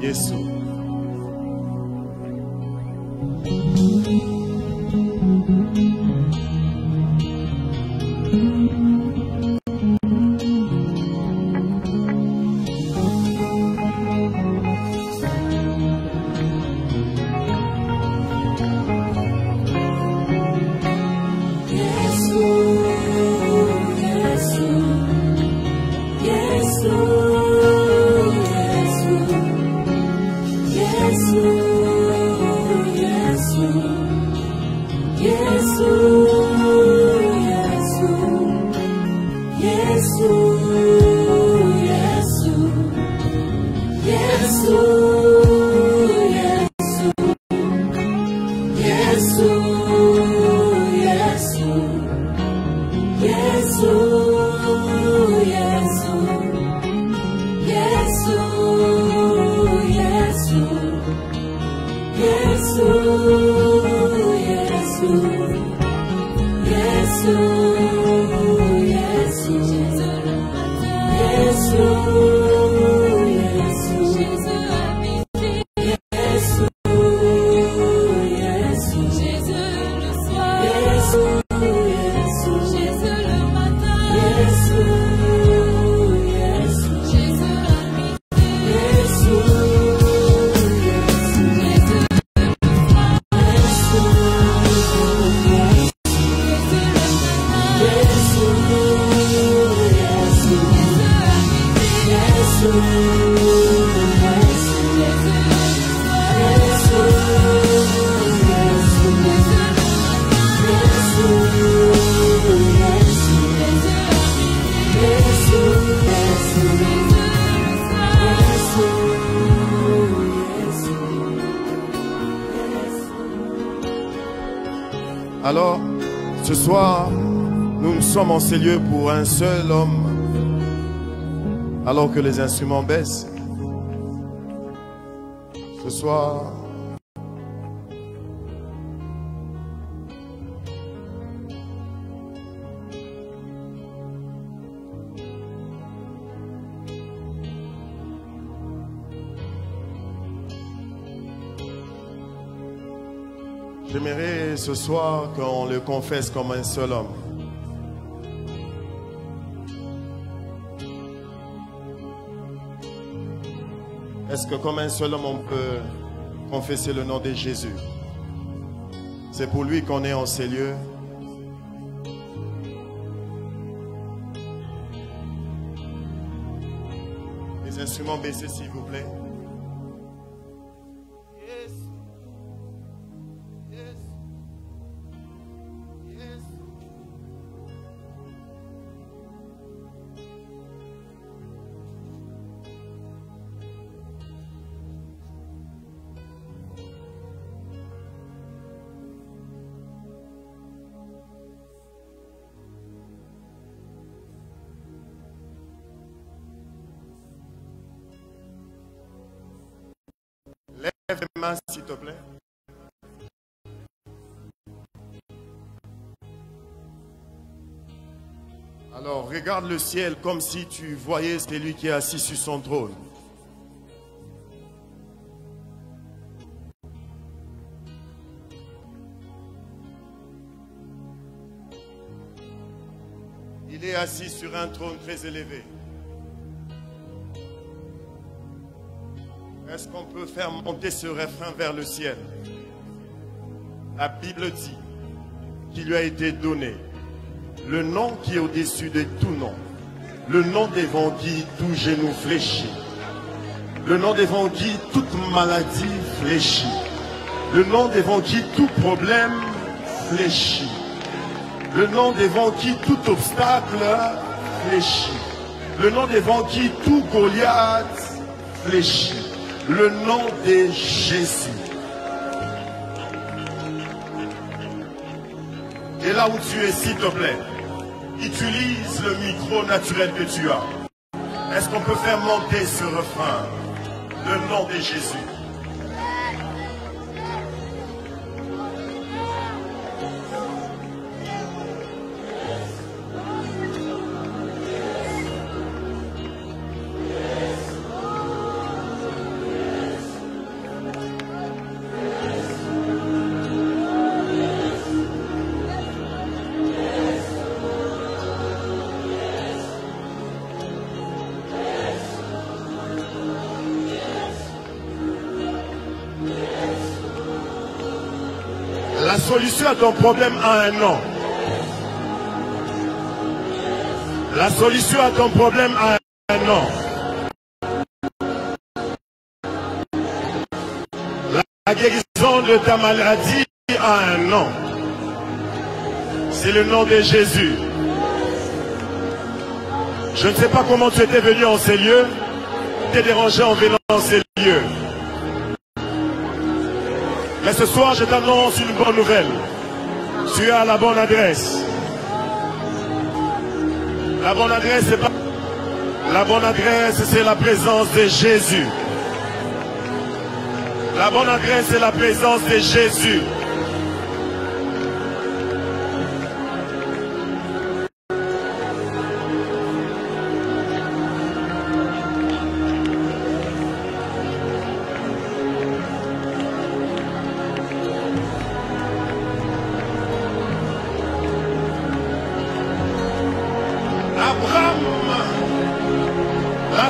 Yesu. Alors, ce soir, nous sommes en ces lieux pour un seul homme, alors que les instruments baissent. Ce soir, j'aimerais ce soir qu'on le confesse comme un seul homme. Est-ce que comme un seul homme on peut confesser le nom de Jésus? C'est pour lui qu'on est en ces lieux. Les instruments baissés s'il vous plaît. Lève les mains s'il te plaît. Alors regarde le ciel comme si tu voyais celui qui est assis sur son trône. Il est assis sur un trône très élevé. Est-ce qu'on peut faire monter ce refrain vers le ciel? La Bible dit qu'il lui a été donné le nom qui est au-dessus de tout nom. Le nom devant qui tout genou fléchit. Le nom devant qui toute maladie fléchit. Le nom devant qui tout problème fléchit. Le nom devant qui tout obstacle fléchit. Le nom devant qui tout Goliath fléchit. Le nom de Jésus. Et là où tu es, s'il te plaît, utilise le micro naturel que tu as. Est-ce qu'on peut faire monter ce refrain? Le nom de Jésus. La solution à ton problème a un nom. La solution à ton problème a un nom. La guérison de ta maladie a un nom. C'est le nom de Jésus. Je ne sais pas comment tu étais venu en ces lieux. Tu t'es dérangé en venant en ces lieux. Mais ce soir, je t'annonce une bonne nouvelle. Tu es à la bonne adresse. La bonne adresse, c'est pas... La bonne adresse, c'est la présence de Jésus. La bonne adresse, c'est la présence de Jésus.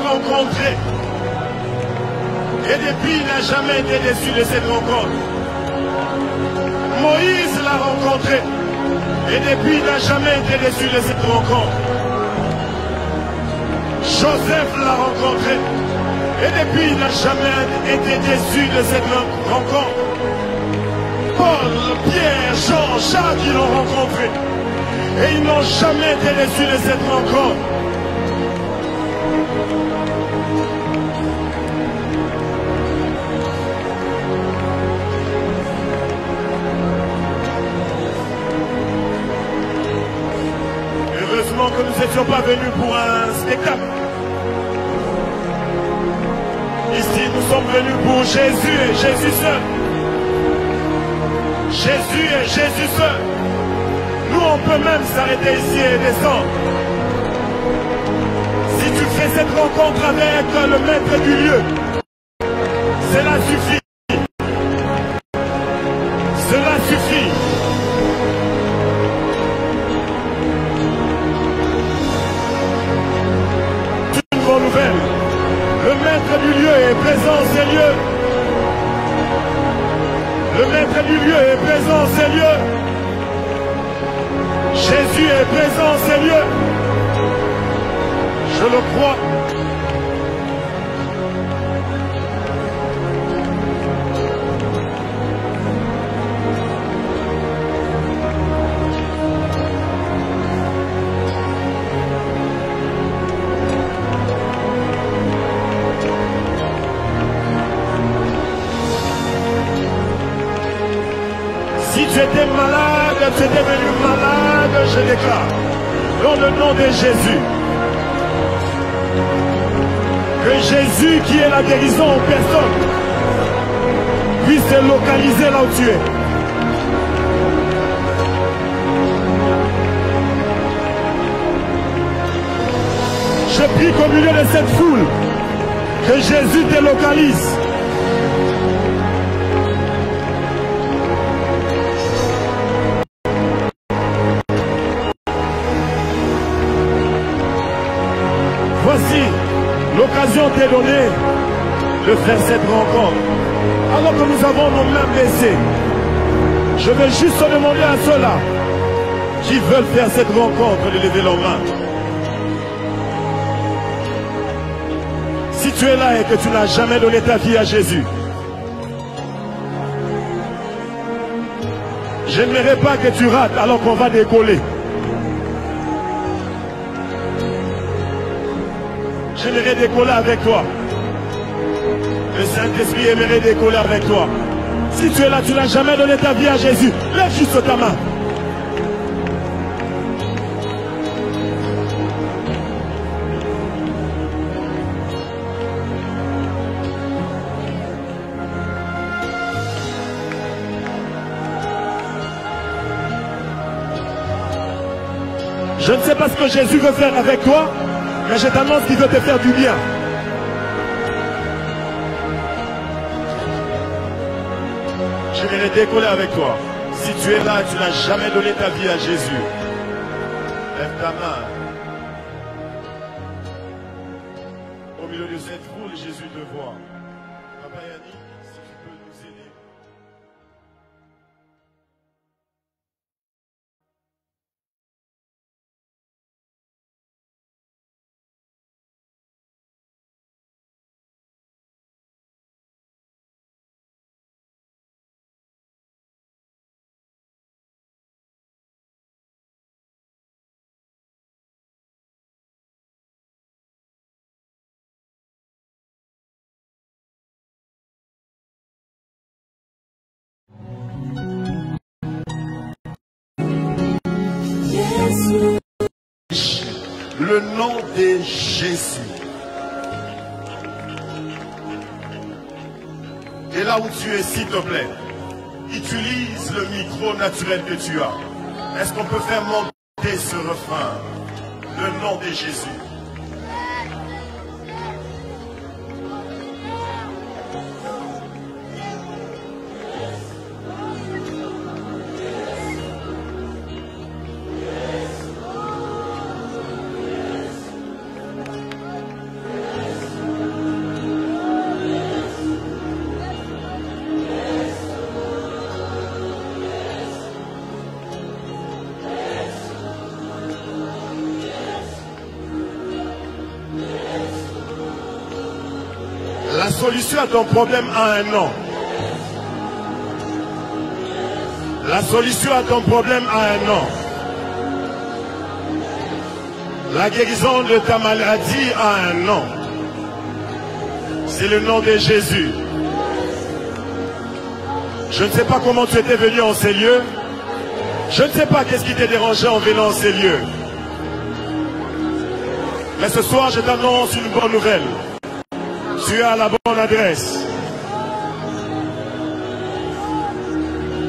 Rencontré. Et depuis, il n'a jamais été déçu de cette rencontre. Moïse l'a rencontré. Et depuis, il n'a jamais été déçu de cette rencontre. Joseph l'a rencontré. Et depuis, il n'a jamais été déçu de cette rencontre. Paul, Pierre, Jean, Jacques, ils l'ont rencontré. Et ils n'ont jamais été déçus de cette rencontre. Heureusement que nous n'étions pas venus pour un spectacle. Ici, nous sommes venus pour Jésus et Jésus seul. Jésus et Jésus seul. Nous, on peut même s'arrêter ici et descendre. Si tu fais cette rencontre avec le maître du lieu, cela suffit. Cela suffit. C'est une bonne nouvelle. Le maître du lieu est présent en ces lieux. Le maître du lieu est présent en ces lieux. Jésus est présent en ces lieux. Je le crois. Si tu étais malade, tu étais venu malade, je déclare, dans le nom de Jésus, que Jésus, qui est la guérison en personne, puisse te localiser là où tu es. Je prie qu'au milieu de cette foule, que Jésus te localise. Voici, l'occasion t'est donnée de faire cette rencontre. Alors que nous avons nos mains baissées, je vais juste demander à ceux-là qui veulent faire cette rencontre de lever leurs mains. Si tu es là et que tu n'as jamais donné ta vie à Jésus, je n'aimerais pas que tu rates alors qu'on va décoller. J'aimerais décoller avec toi. Le Saint-Esprit aimerait décoller avec toi. Si tu es là, tu n'as jamais donné ta vie à Jésus, lève juste ta main. Je ne sais pas ce que Jésus veut faire avec toi, mais je t'annonce qu'il veut te faire du bien. Je vais décoller avec toi. Si tu es là et tu n'as jamais donné ta vie à Jésus, lève ta main. Au milieu de cette foule, Jésus te voit. Papa Yannick, si tu peux nous aider. Le nom de Jésus. Et là où tu es, s'il te plaît, utilise le micro naturel que tu as. Est-ce qu'on peut faire monter ce refrain? Le nom de Jésus. La solution à ton problème a un nom. La solution à ton problème a un nom. La guérison de ta maladie a un nom. C'est le nom de Jésus. Je ne sais pas comment tu étais venu en ces lieux. Je ne sais pas qu'est-ce qui t'est dérangé en venant en ces lieux. Mais ce soir, je t'annonce une bonne nouvelle. Tu es à la bonne adresse.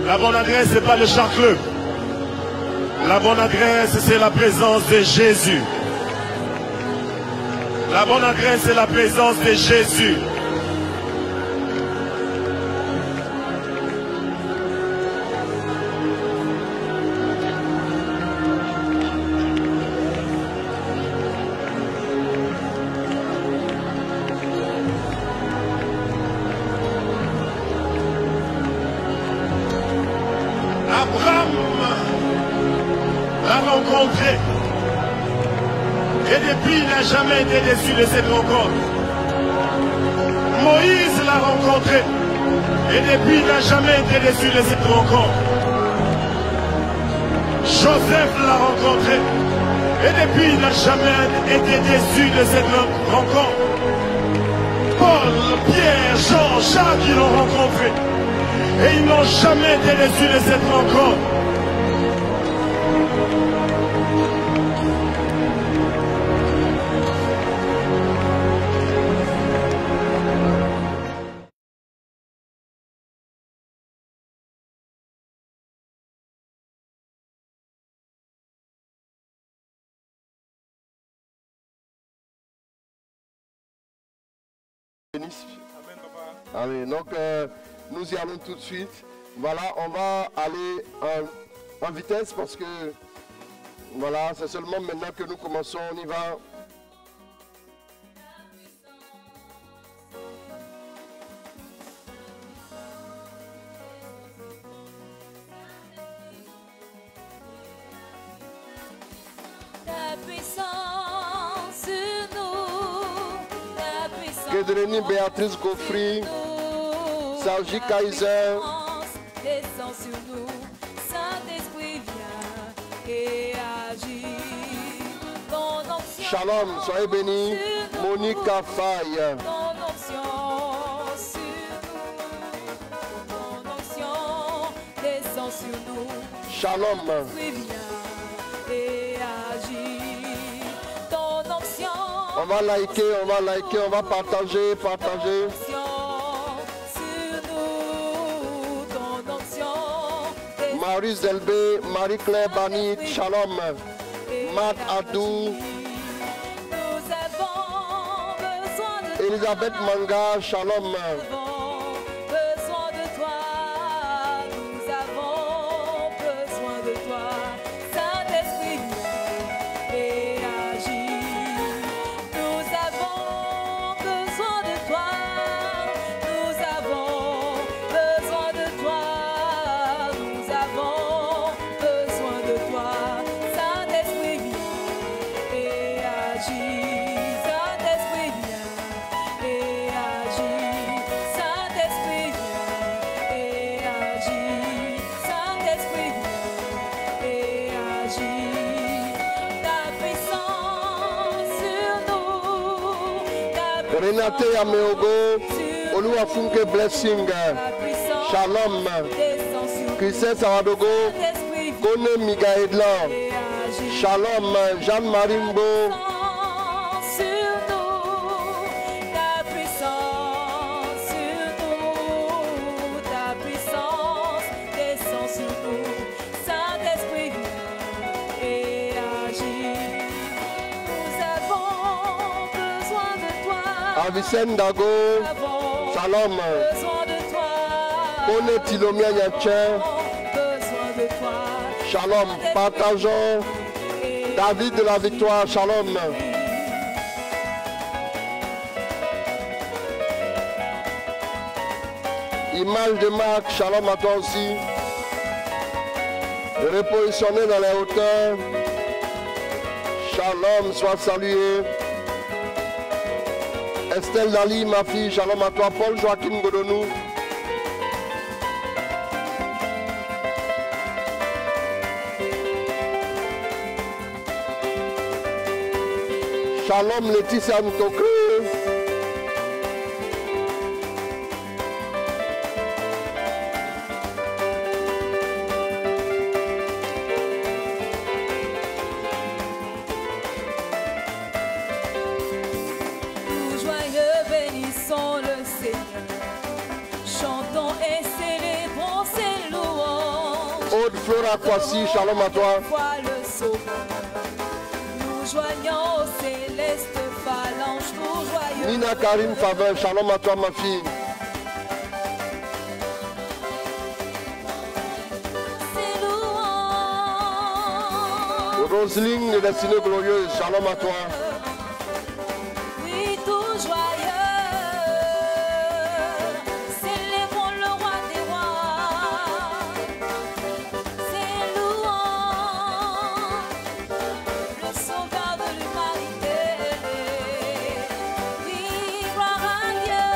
La bonne adresse, ce n'est pas le Char Club. La bonne adresse, c'est la présence de Jésus. La bonne adresse, c'est la présence de Jésus. Et depuis, il n'a jamais été déçu de cette rencontre. Moïse l'a rencontré. Et depuis, il n'a jamais été déçu de cette rencontre. Joseph l'a rencontré. Et depuis, il n'a jamais été déçu de cette rencontre. Paul, Pierre, Jean, Jacques, ils l'ont rencontré. Et ils n'ont jamais été déçus de cette rencontre. Allez, donc nous y allons tout de suite. Voilà, on va aller en vitesse parce que voilà, c'est seulement maintenant que nous commençons, on y va. Kedreni Béatrice Gaufry, Sergi Kaiser. Descends sur nous, Saint-Esprit vient et agit. Ton onction, Shalom, soyez bénis. Monica Faye. ton onction sur nous, ton onction descend sur nous. Shalom. Saint-Esprit vient et agit. Ton onction. On va liker, on va partager. Maurice Delbé, Marie-Claire Bani, Shalom. Matt Adou. Elisabeth Manga, Shalom. Renate Ameogo, Oluwafunke Blessing, Shalom, Christian Saradogo, Kone Migaedlan, Shalom, Jeanne-Marie Mbo. Sur nous, ta puissance sur nous, ta puissance descend sur nous, Saint-Esprit et agit. Nous avons besoin de toi. Avicenne Dago. Nous avons Shalom. besoin de toi. Kone Tilomia Yatchen. Besoin de toi. Shalom. Partageons. David de la Victoire. Shalom. Image de Marc. Shalom à toi aussi. Repositionné dans les hauteurs. Shalom. Sois salué. Estelle Dali, ma fille, shalom à toi. Paul Joachim Godonou. Shalom Laetitia Ntokre. Nous joyeux bénissons le Seigneur, chantons et célébrons ses louanges. Aude Flora Kwasi, shalom à toi. Vois le Sauveur, nous joignons aux célestes phalanges, nous joyeux. Nina Karim Faveur, shalom à toi ma fille. Ses louanges. Roselyne de Destinée Glorieuse, shalom à toi. Oui, tout joyeux, célébrons le roi des rois. Ses louanges, le sauveur de l'humanité. Oui, gloire à Dieu.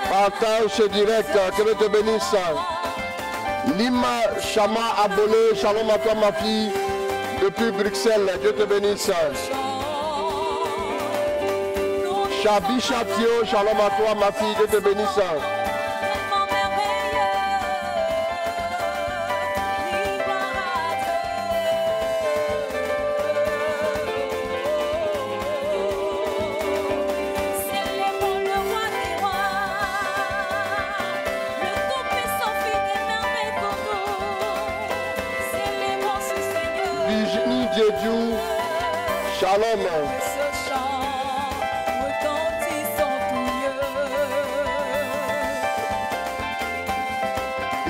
Partage ce direct, que Dieu te bénisse. Lima Chama Abonné, shalom à toi ma fille. Depuis Bruxelles, Dieu te bénisse. Chabi Chatio, shalom à toi ma fille, Dieu te bénisse. Tellement merveilleux, oui, gloire à Dieu. Célébrons le roi des rois, le tout-puissant fit des merveilles pour nous. Célébrons ce Seigneur. Virginie Diédiou, shalom. Que ce chant retentisse en tout lieu.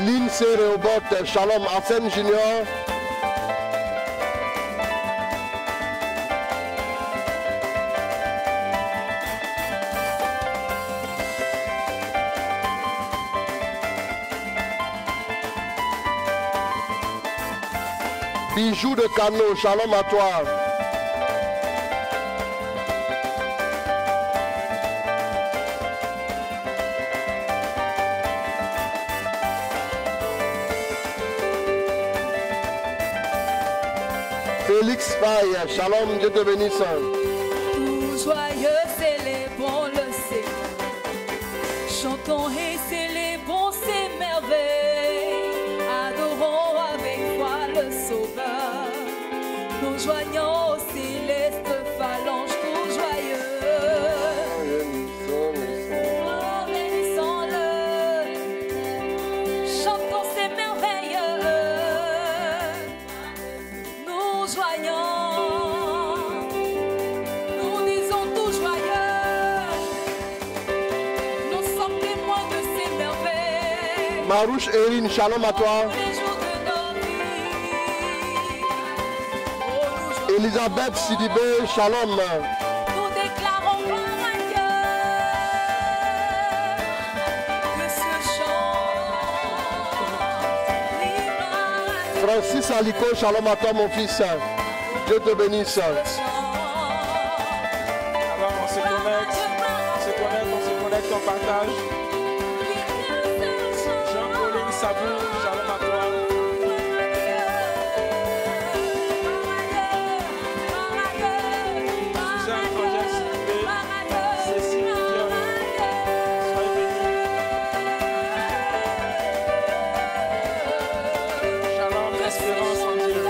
Lindsay Rehoboth, shalom. Arsène Junior. Bijoux de Cano, shalom à toi. Félix Faye, shalom, Dieu te bénisse. Tout joyeux, célébrons le Seigneur. Chantons et célébrons ses merveilles. Adorons avec foi le Sauveur. Nous joignons aux célestes phalanges, tout joyeux. Oh, bénissons-le. Chantons ses merveilles. Nous joignons. Nous disons tout joyeux. Nous sommes témoins de ces merveilles. Marouche Erin, shalom à toi. Tous les jours de nos vies. Oh, nous joignons. Elisabeth Sidibé, shalom. Nous déclarons gloire à Dieu. Que ce chant libre à Dieu. Francis Aliko, shalom à toi mon fils. Dieu te bénisse. Alors on se connecte, on partage. Jean-Pauline Sabou, shalom à toi. Suzanne Angèle Sidibé, Cécile Dion, soyez bénis. Shalom, l'espérance en Dieu.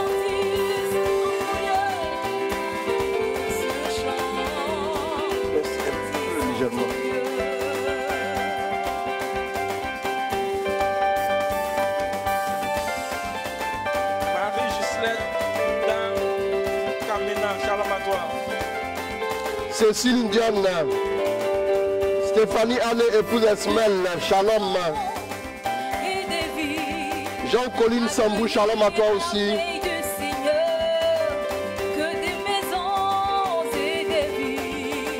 Cécile Dion, Stéphanie Anne, épouse Esmel, shalom. et des vies. Jean-Colline Sambou, shalom à toi aussi. Soleil du Seigneur, que des maisons et des vies.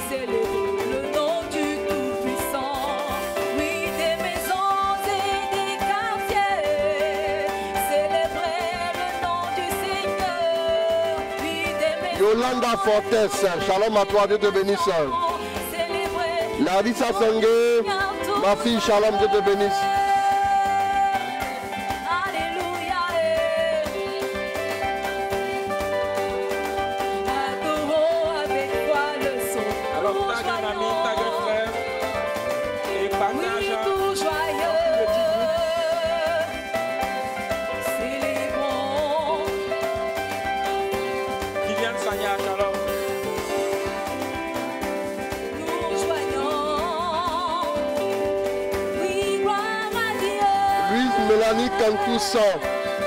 Célèbre le nom du Tout-Puissant. Oui, des maisons et des quartiers. Célébrez le nom du Seigneur. Oui, des maisons. Yolanda Fortes, shalom à toi, Dieu te bénisse. Célébrez Larissa Sangue, ma fille, shalom, Dieu te bénisse. Alléluia. Adorons avec toi le son. Alors, Tout tag un ami, joyeux. tag un frère. Et partage Oui, un. tout joyeux. Le petit Célébrons. Viviane Sagna, shalom. Nous joignons. Oui, gloire à Dieu. Louise Mélanie Kantoussan,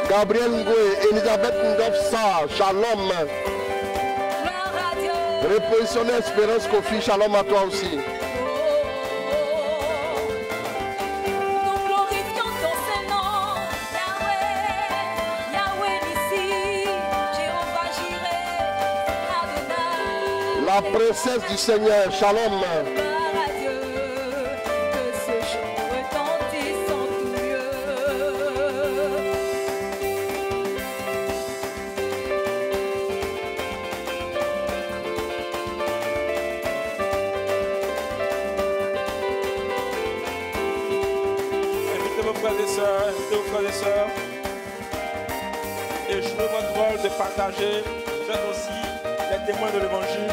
Gabriel Ngoué, Elisabeth Ndofsa, shalom. Gloire à Dieu. Repositionner Espérance Kofi, shalom à toi aussi. Nous glorifions ton Saint-Nom, Yahweh, Yahweh Nissi, Jéhovah Jireh, Adonai. La princesse du Seigneur, shalom. Gloire à Dieu, que ce chant retentisse en tout lieu. Invitez vos frères et sœurs, invitez vos frères et sœurs. Et jouez votre rôle de partager. Vous êtes aussi les témoins de l'évangile.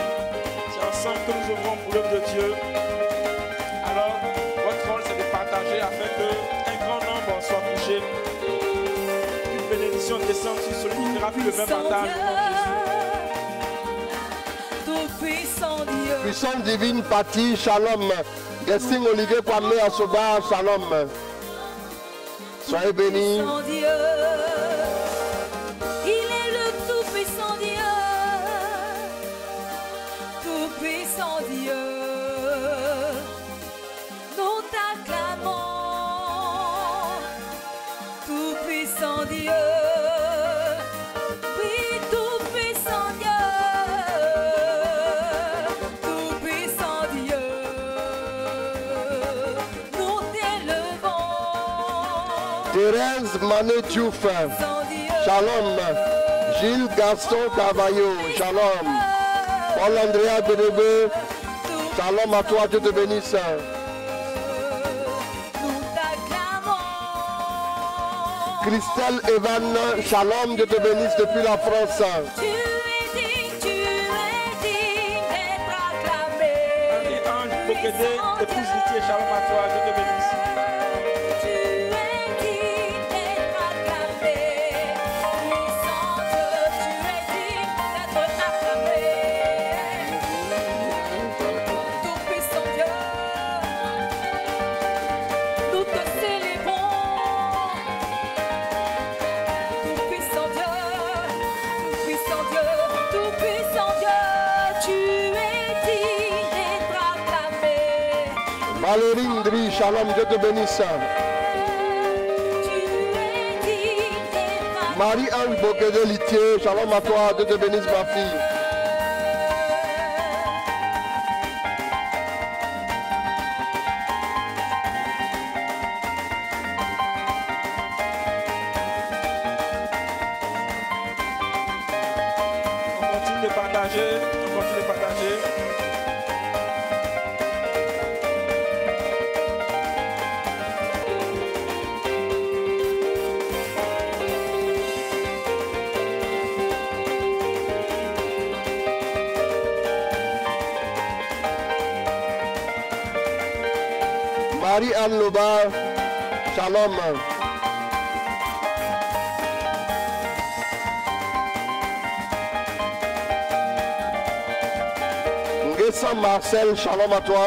C'est ensemble que nous œuvrons pour l'œuvre de Dieu. Alors, votre rôle, c'est de partager afin qu'un grand nombre soit touché. Une bénédiction descende sur celui qui fera plus le même partage au nom de Jésus. Tout-puissant Dieu, Puissance divine, Pati, shalom. Guessing Olivier Kwame Asoba, shalom. Soyez bénis. tout-puissant Dieu, il est le tout-puissant Dieu, tout-puissant Dieu, nous t'acclamons, tout-puissant Dieu, oui, tout-puissant Dieu, tout-puissant Dieu, nous t'élevons. Thérèse Mané Diouf, shalom. Gilles Gaston Cavallo, shalom. Paul Andrea Derebe, shalom à toi, Dieu te bénisse. Nous t'acclamons. Christelle Evan, shalom, Dieu te bénisse depuis la France. Tu es digne d'être acclamé. Et Ange Bokédé, épouse Litier, shalom à toi, Dieu te bénisse. Tu es digne d'être acclamé. Puissant Dieu, tu es digne d'être acclamé. Tout-puissant Dieu, nous te célébrons. Tout-puissant Dieu, tout-puissant Dieu, tout-puissant Dieu, tu es digne d'être acclamé. Valérie Ndri, shalom, Dieu te bénisse. Tu es digne d'être acclamé. Marie-Ange Bokédé Litier, shalom à toi, Dieu te bénisse ma fille. On continue de partager, on continue de partager. Marie-Anne Loba, shalom. Nguessa Marcel, shalom à toi.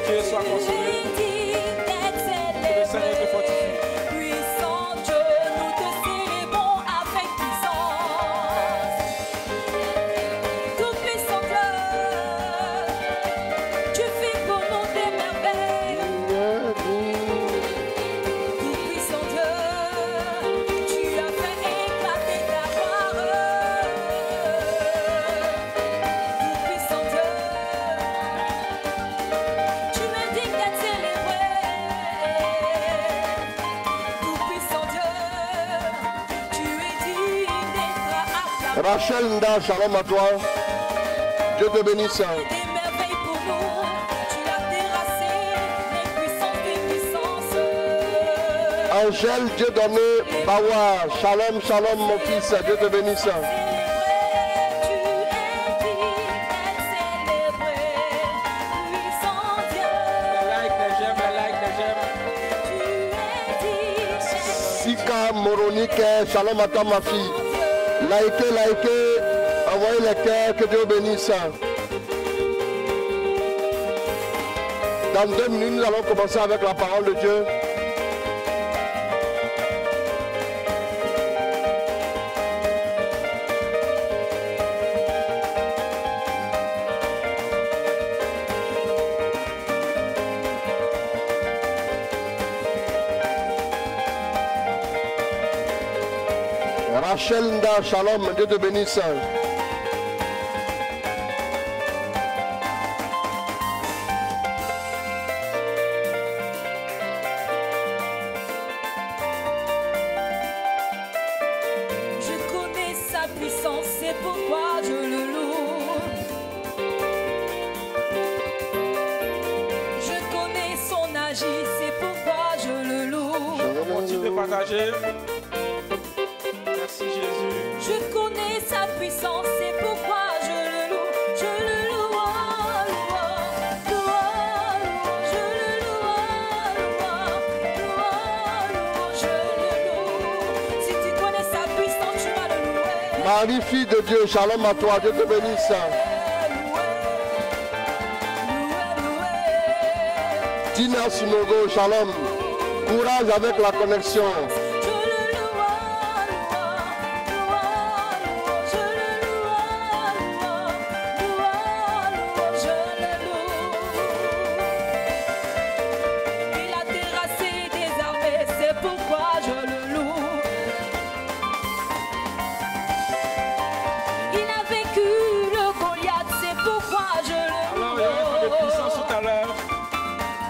Dieu soit consolé. Que le Seigneur te fortifie. Puissant Dieu, nous te célébrons avec puissance. Tout puissant Dieu, tu fais pour nous des merveilles. Tout puissant Dieu, tu as fait éclater ta gloire. Tout puissant Dieu, tu me dis d'être célébré. Tout puissant Dieu, tu es digne d'être acclamé. Rachel Nda, shalom à toi. Dieu te bénisse. Des merveilles pour nous, tu as terrassé les puissances des puissances. Angèle, Dieu donné, Bawa, shalom, shalom mon fils, Dieu te bénisse. Tu es digne d'être célébré, puissant Dieu. Les likes, les j'aime, les likes, les j'aime. Tu es digne d'être Sika Moronique, shalom à toi ma fille. Likez, likez, envoyez les cœurs, que Dieu bénisse. Dans 2 minutes, nous allons commencer avec la parole de Dieu. Rachel Nda, shalom, Dieu te bénisse. Je connais sa puissance, c'est pourquoi je le loue. Je connais son agir, c'est pourquoi je le loue. Continue de partager. Merci Jésus. Je connais sa puissance, c'est pourquoi je le loue. Je le loue, je le loue, je le loue. Si tu connais sa puissance, tu vas le louer. Marie, fille de Dieu, shalom à toi, Dieu te bénisse. Tina Sinogo, shalom. Courage avec la connexion. Il a terrassé des armées, c'est pourquoi je le loue. Il a vaincu le Goliath, c'est pourquoi je le Alors, il y aura un peu de puissance loue. tout à l'heure.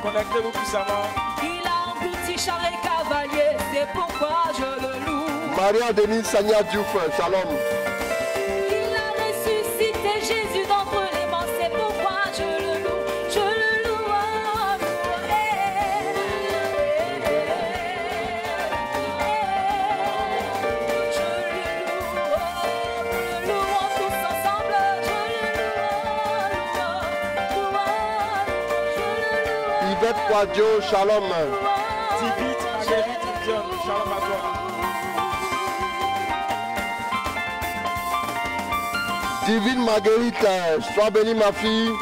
Connectez-vous puissamment. Il a englouti char et cavalier, c'est pourquoi je le loue. Maria Denise Sanya Diouf, shalom. Il a ressuscité Jésus d'entre les morts, c'est pourquoi je le loue. Je le loue, je le louons tous ensemble. Je le loue, Yvette Quadio, shalom. Divite, Marguerite, Dion, shalom à toi. Divine Marguerite, sois bénie ma fille.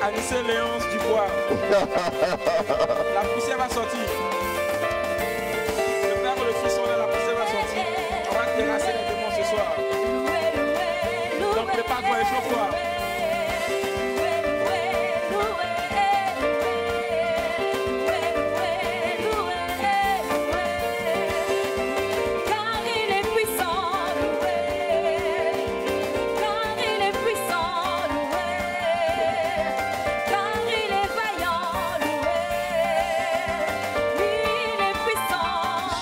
Anissé Léonce Dubois. La poussière va sortir. Le Père et le Fils sont là, la poussière va sortir. On va terrasser les démons ce soir. Donc prépare-toi, échauffe-toi. Car il est puissant, loué. Car il est puissant, loué. Car il est vaillant, loué. Il est puissant.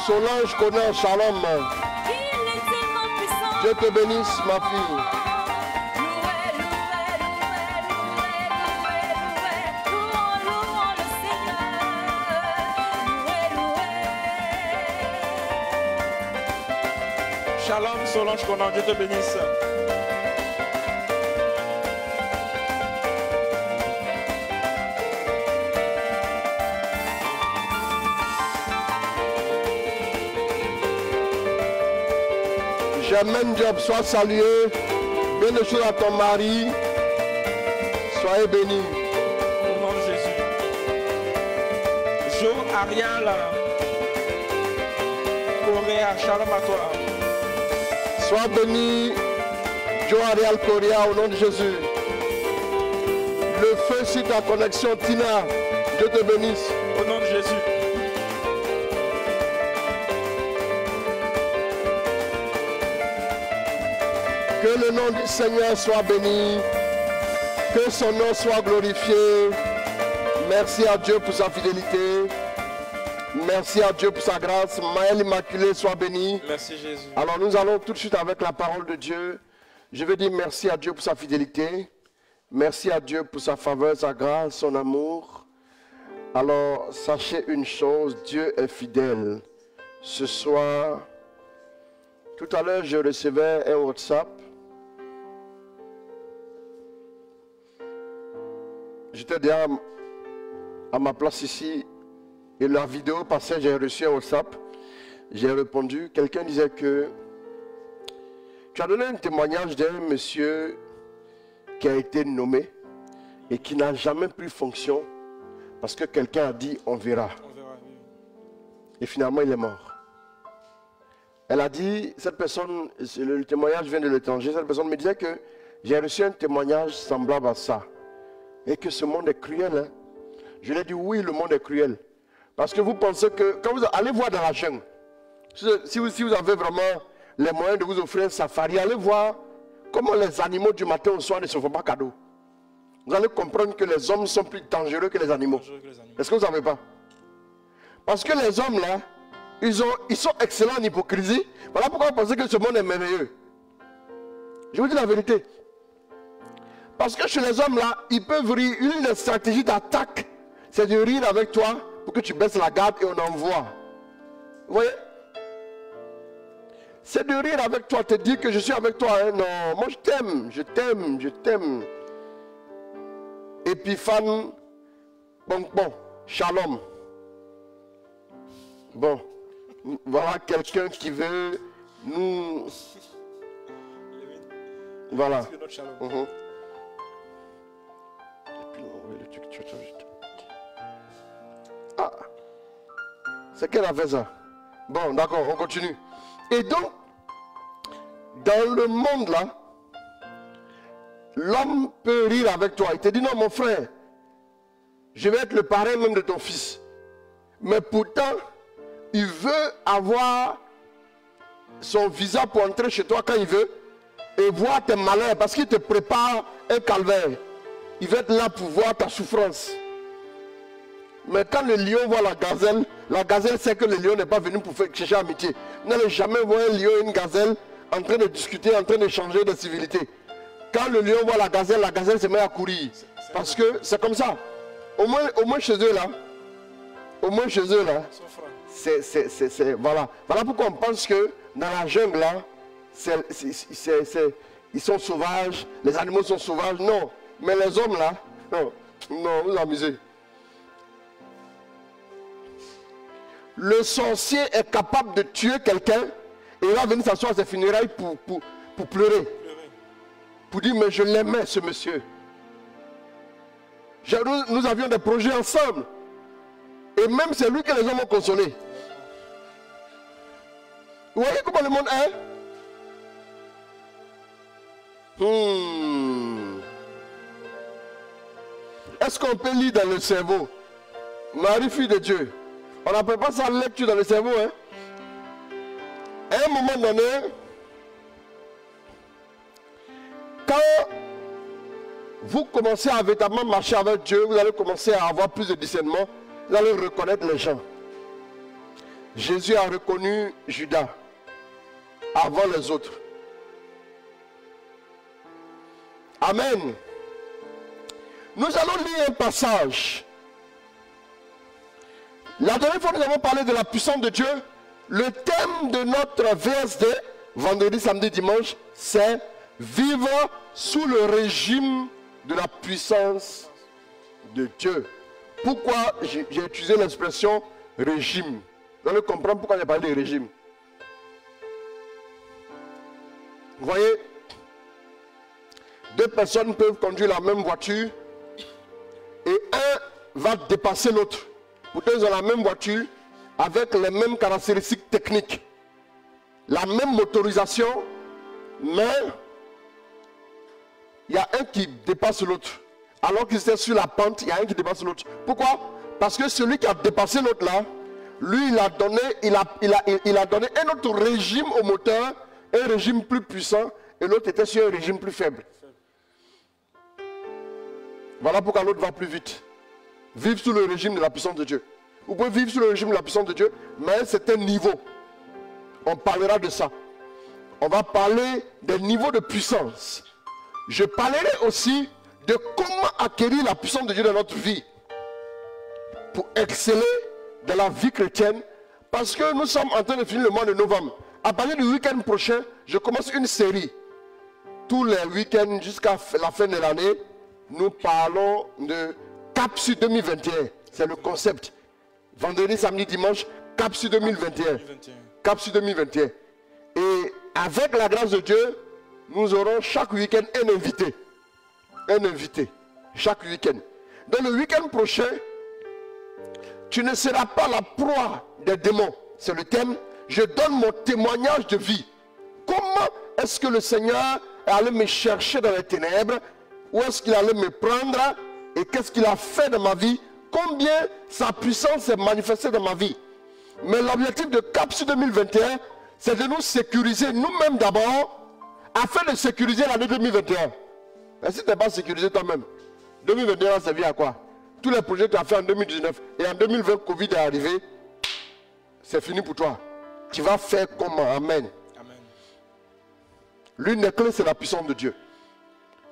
Solange Conan, shalom. Il est tellement puissant. Dieu te bénisse ma fille. Louons le Seigneur. Shalom, Solange Conan, Dieu te bénisse. Germaine Job, sois salué. Bien de choses à ton mari. Soyez bénis. Au nom de Jésus. Jo Ariel. Correa, shalom à toi. Sois béni. Jo Ariel Correa, au nom de Jésus. Le feu sur ta connexion, Tina. Dieu te bénisse. Au nom de Jésus. Que le nom du Seigneur soit béni. Que son nom soit glorifié. Merci à Dieu pour sa fidélité. Merci à Dieu pour sa grâce. Maëlle Immaculée soit bénie. Merci Jésus. Alors nous allons tout de suite avec la parole de Dieu. Je veux dire merci à Dieu pour sa fidélité. Merci à Dieu pour sa faveur, sa grâce, son amour. Alors sachez une chose, Dieu est fidèle. Ce soir, tout à l'heure je recevais un WhatsApp. J'étais déjà à ma place ici et la vidéo passait, j'ai reçu un WhatsApp. J'ai répondu, quelqu'un disait que tu as donné un témoignage d'un monsieur qui a été nommé et qui n'a jamais pris fonction parce que quelqu'un a dit on verra. On verra, oui. Et finalement il est mort. Elle a dit, cette personne, le témoignage vient de l'étranger, cette personne me disait que j'ai reçu un témoignage semblable à ça. Et que ce monde est cruel. Hein? Je lui ai dit oui, le monde est cruel. Parce que vous pensez que, quand vous allez voir dans la jungle, si vous avez vraiment les moyens de vous offrir un safari, allez voir comment les animaux du matin au soir ne se font pas cadeau. Vous allez comprendre que les hommes sont plus dangereux que les animaux. Est-ce que vous ne savez pas? Parce que les hommes là, ils sont excellents en hypocrisie. Voilà pourquoi vous pensez que ce monde est merveilleux. Je vous dis la vérité. Parce que chez les hommes là, ils peuvent rire. Une des stratégies d'attaque, c'est de rire avec toi pour que tu baisses la garde et on envoie. Vous voyez? C'est de rire avec toi, te dire que je suis avec toi. Hein? Non, moi je t'aime, je t'aime, je t'aime. Épiphane, bon, shalom. Bon, voilà quelqu'un qui veut nous... Voilà. Ah, c'est qu'elle a fait ça. Bon, d'accord, on continue. Et donc, dans le monde là, l'homme peut rire avec toi. Il te dit non mon frère, je vais être le parrain même de ton fils. Mais pourtant, il veut avoir son visa pour entrer chez toi quand il veut et voir tes malheurs parce qu'il te prépare un calvaire. Il va être là pour voir ta souffrance. Mais quand le lion voit la gazelle sait que le lion n'est pas venu pour chercher amitié. Vous n'allez jamais voir un lion et une gazelle en train de discuter, en train d'échanger de civilité. Quand le lion voit la gazelle se met à courir. Parce que c'est comme ça. Au moins chez eux là, voilà. Voilà pourquoi on pense que dans la jungle là, ils sont sauvages, les animaux sont sauvages. Non. Mais les hommes là, non, vous amusez. Le sorcier est capable de tuer quelqu'un et il va venir s'asseoir à ses funérailles pour pleurer. Pour dire, mais je l'aimais ce monsieur. Nous avions des projets ensemble. Et même c'est lui que les hommes ont consolé. Vous voyez comment le monde est? Est-ce qu'on peut lire dans le cerveau? Marie, fille de Dieu. On n'appelle pas ça lecture dans le cerveau. Hein? À un moment donné, quand vous commencez à véritablement marcher avec Dieu, vous allez commencer à avoir plus de discernement, vous allez reconnaître les gens. Jésus a reconnu Judas avant les autres. Amen. Nous allons lire un passage. La dernière fois, nous avons parlé de la puissance de Dieu. Le thème de notre VSD, vendredi, samedi, dimanche, c'est vivre sous le régime de la puissance de Dieu. Pourquoi j'ai utilisé l'expression régime? Vous allez comprendre pourquoi j'ai parlé de régime. Vous voyez, deux personnes peuvent conduire la même voiture et un va dépasser l'autre. Pourtant, ils ont la même voiture avec les mêmes caractéristiques techniques. La même motorisation, mais il y a un qui dépasse l'autre. Alors qu'ils étaient sur la pente, il y a un qui dépasse l'autre. Pourquoi? Parce que celui qui a dépassé l'autre là, lui, il a donné un autre régime au moteur, un régime plus puissant, et l'autre était sur un régime plus faible. Voilà pourquoi l'autre va plus vite. Vivre sous le régime de la puissance de Dieu. Vous pouvez vivre sous le régime de la puissance de Dieu, mais c'est un niveau. On parlera de ça. On va parler des niveaux de puissance. Je parlerai aussi de comment acquérir la puissance de Dieu dans notre vie. Pour exceller dans la vie chrétienne. Parce que nous sommes en train de finir le mois de novembre. À partir du week-end prochain, je commence une série. Tous les week-ends jusqu'à la fin de l'année, nous parlons de Capsule 2021. C'est le concept. Vendredi, samedi, dimanche, Capsule 2021. Capsule 2021. Et avec la grâce de Dieu, nous aurons chaque week-end un invité. Un invité. Chaque week-end. Dans le week-end prochain, tu ne seras pas la proie des démons. C'est le thème. Je donne mon témoignage de vie. Comment est-ce que le Seigneur est allé me chercher dans les ténèbres? Où est-ce qu'il allait me prendre? Et qu'est-ce qu'il a fait dans ma vie? Combien sa puissance s'est manifestée dans ma vie? Mais l'objectif de Capsule 2021, c'est de nous sécuriser nous-mêmes d'abord, afin de sécuriser l'année 2021. Et si tu n'es pas sécurisé toi-même, 2021 va servir à quoi? Tous les projets que tu as fait en 2019 et en 2020, Covid est arrivé, c'est fini pour toi. Tu vas faire comment? Amen. Amen. L'une des clés, c'est la puissance de Dieu.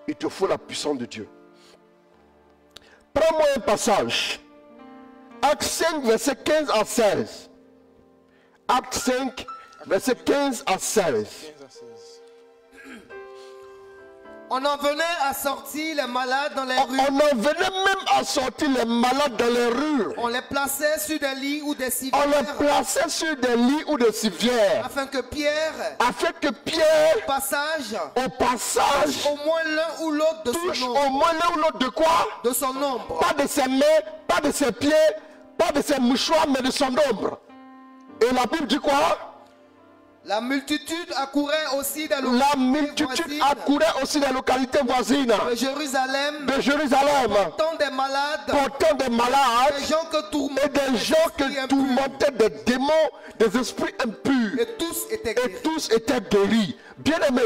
Il te faut la puissance de Dieu. Prends-moi un passage. Acte 5, verset 15 à 16. Acte 5, verset 15 à 16. 15 à 16. On en venait à sortir les malades dans les rues. On en venait même à sortir les malades dans les rues. On les plaçait sur des lits ou des On civières. les plaçait sur des lits ou des civières. Afin que Pierre, Pierre, passage, au passage, au moins l'un ou l'autre de touche son au nombre. moins l'un ou l'autre de quoi? De son nombre. Pas de ses mains, pas de ses pieds, pas de ses mouchoirs, mais de son ombre. Et la Bible dit quoi? La multitude accourait aussi dans le La multitude accourait aussi des localités voisines de Jérusalem, de Jérusalem, portant des malades, portant des malades des gens que et tourmentaient des gens esprits qui impurs. tourmentaient des démons, des esprits impurs. Et tous étaient Et guéris. tous étaient guéris. Bien-aimé,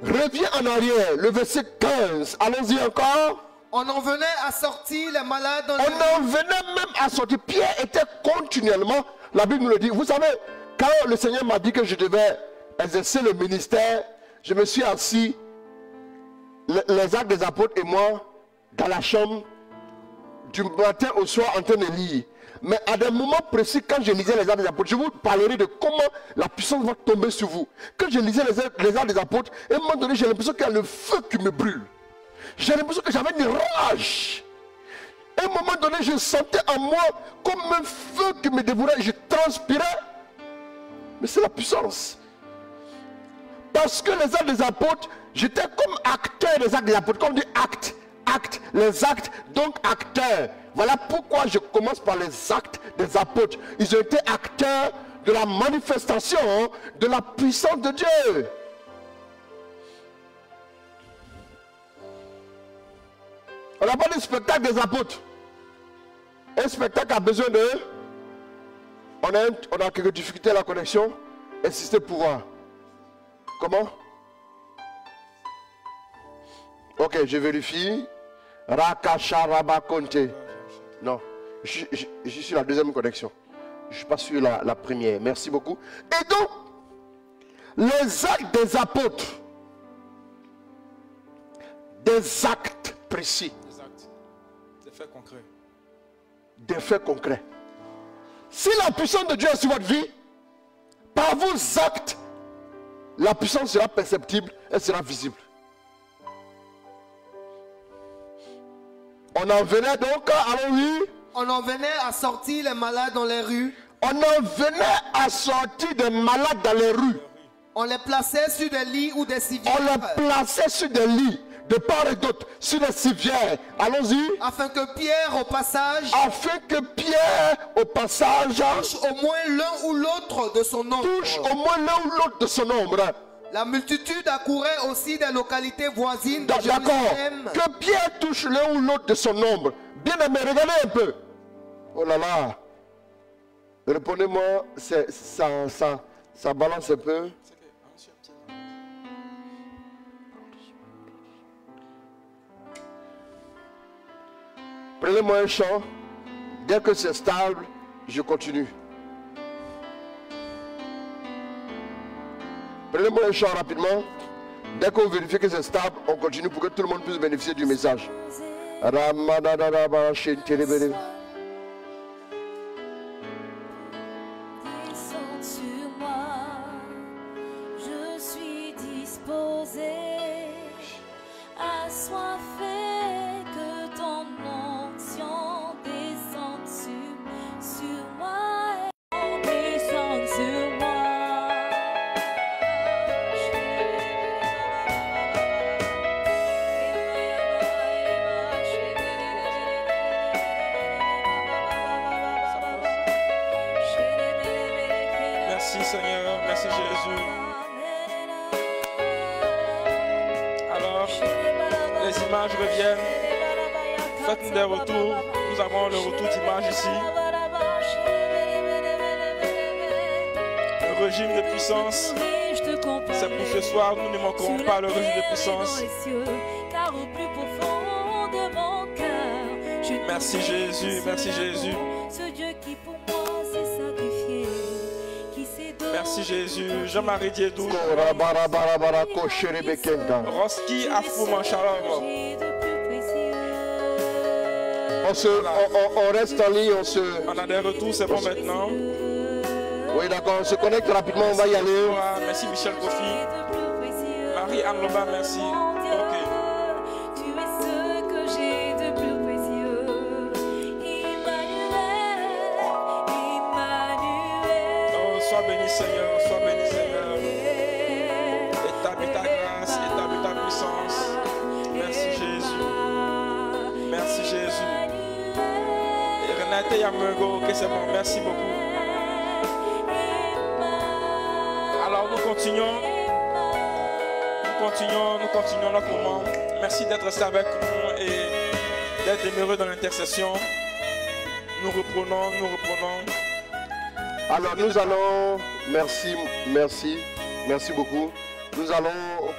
reviens en arrière, le verset 15. Allons-y encore. On en venait à sortir les malades dans les On en venait même à sortir. Pierre était continuellement, la Bible nous le dit. Vous savez, quand le Seigneur m'a dit que je devais exercer le ministère, je me suis assis, les Actes des Apôtres et moi, dans la chambre, du matin au soir en train de lire. Mais à des moments précis, quand je lisais les Actes des Apôtres, je vous parlerai de comment la puissance va tomber sur vous. Quand je lisais les Actes des Apôtres, à un moment donné, j'ai l'impression qu'il y a le feu qui me brûle. J'ai l'impression que j'avais une rage. À un moment donné, je sentais en moi comme un feu qui me dévorait. Je transpirais. Mais c'est la puissance. Parce que les Actes des Apôtres, j'étais comme acteur des Actes des Apôtres. Comme on dit acte, acte, les actes, donc acteur. Voilà pourquoi je commence par les Actes des Apôtres. Ils ont été acteurs de la manifestation de la puissance de Dieu. On n'a pas de spectacle des apôtres. Un spectacle a besoin de... On a quelques difficultés à la connexion. Insister pour voir. Comment? Ok, je vérifie. Rakasharaba Conte. Non, je suis sur la deuxième connexion. Je ne suis pas sur la première. Merci beaucoup. Et donc, les actes des apôtres. Des actes précis. Des actes. Des faits concrets. Des faits concrets. Si la puissance de Dieu est sur votre vie, par vos actes, la puissance sera perceptible et sera visible. On en venait donc, allons-y. On en venait à sortir les malades dans les rues. On en venait à sortir des malades dans les rues. On les plaçait sur des lits ou des civières. On les plaçait sur des lits, de part et d'autre, sur des civières. Allons-y. Afin que Pierre, au passage, Afin que Pierre, au passage, touche au moins l'un ou l'autre de son nombre. touche au moins l'un ou l'autre de son nombre. La multitude accourait aussi des localités voisines de D'accord. Jérusalem. Que Pierre touche l'un ou l'autre de son nombre. Bien aimé, regardez un peu. Oh là là. Répondez-moi, ça balance un peu. Prenez-moi un chant. Dès que c'est stable, je continue. Prenez-moi un chant rapidement. Dès qu'on vérifie que c'est stable, on continue pour que tout le monde puisse bénéficier du message. Ramadadadaba, shentelebele. Descends sur moi, je suis disposé, assoiffé, que ton onction descende sur moi, et descende sur moi. Merci Seigneur, merci Jésus. Alors, les images reviennent. Faites-nous des retours. Nous avons le retour d'image ici. Le régime de puissance. C'est pour ce soir, nous ne manquerons pas le régime de puissance. Car au plus profond de mon cœur, Merci Jésus, merci Jésus. ce Dieu qui pour moi s'est sacrifié, qui s'est donné. Merci Jésus. Jean-Marie Diédou. Korabarabarabara, kosherebekenda. Roski Afouman Shalom. J'ai de plus précieux. On reste en ligne, On a des retours, c'est bon maintenant. Oui, d'accord, on se connecte rapidement, on va y aller. Merci Michel Kofi. De plus précieux. Marie-Anne Loba, merci. Ok. Tu es ce que j'ai de plus précieux. Emmanuel, Emmanuel. Oh, sois béni Seigneur, sois béni Seigneur. Établis ta grâce, établis ta puissance. Merci Jésus. Merci Jésus. Et Renate Yamugo, ok c'est bon, merci beaucoup. Alors nous continuons notre moment. Merci d'être resté avec nous et d'être demeuré dans l'intercession. Nous reprenons. Alors nous allons, merci beaucoup. Nous allons,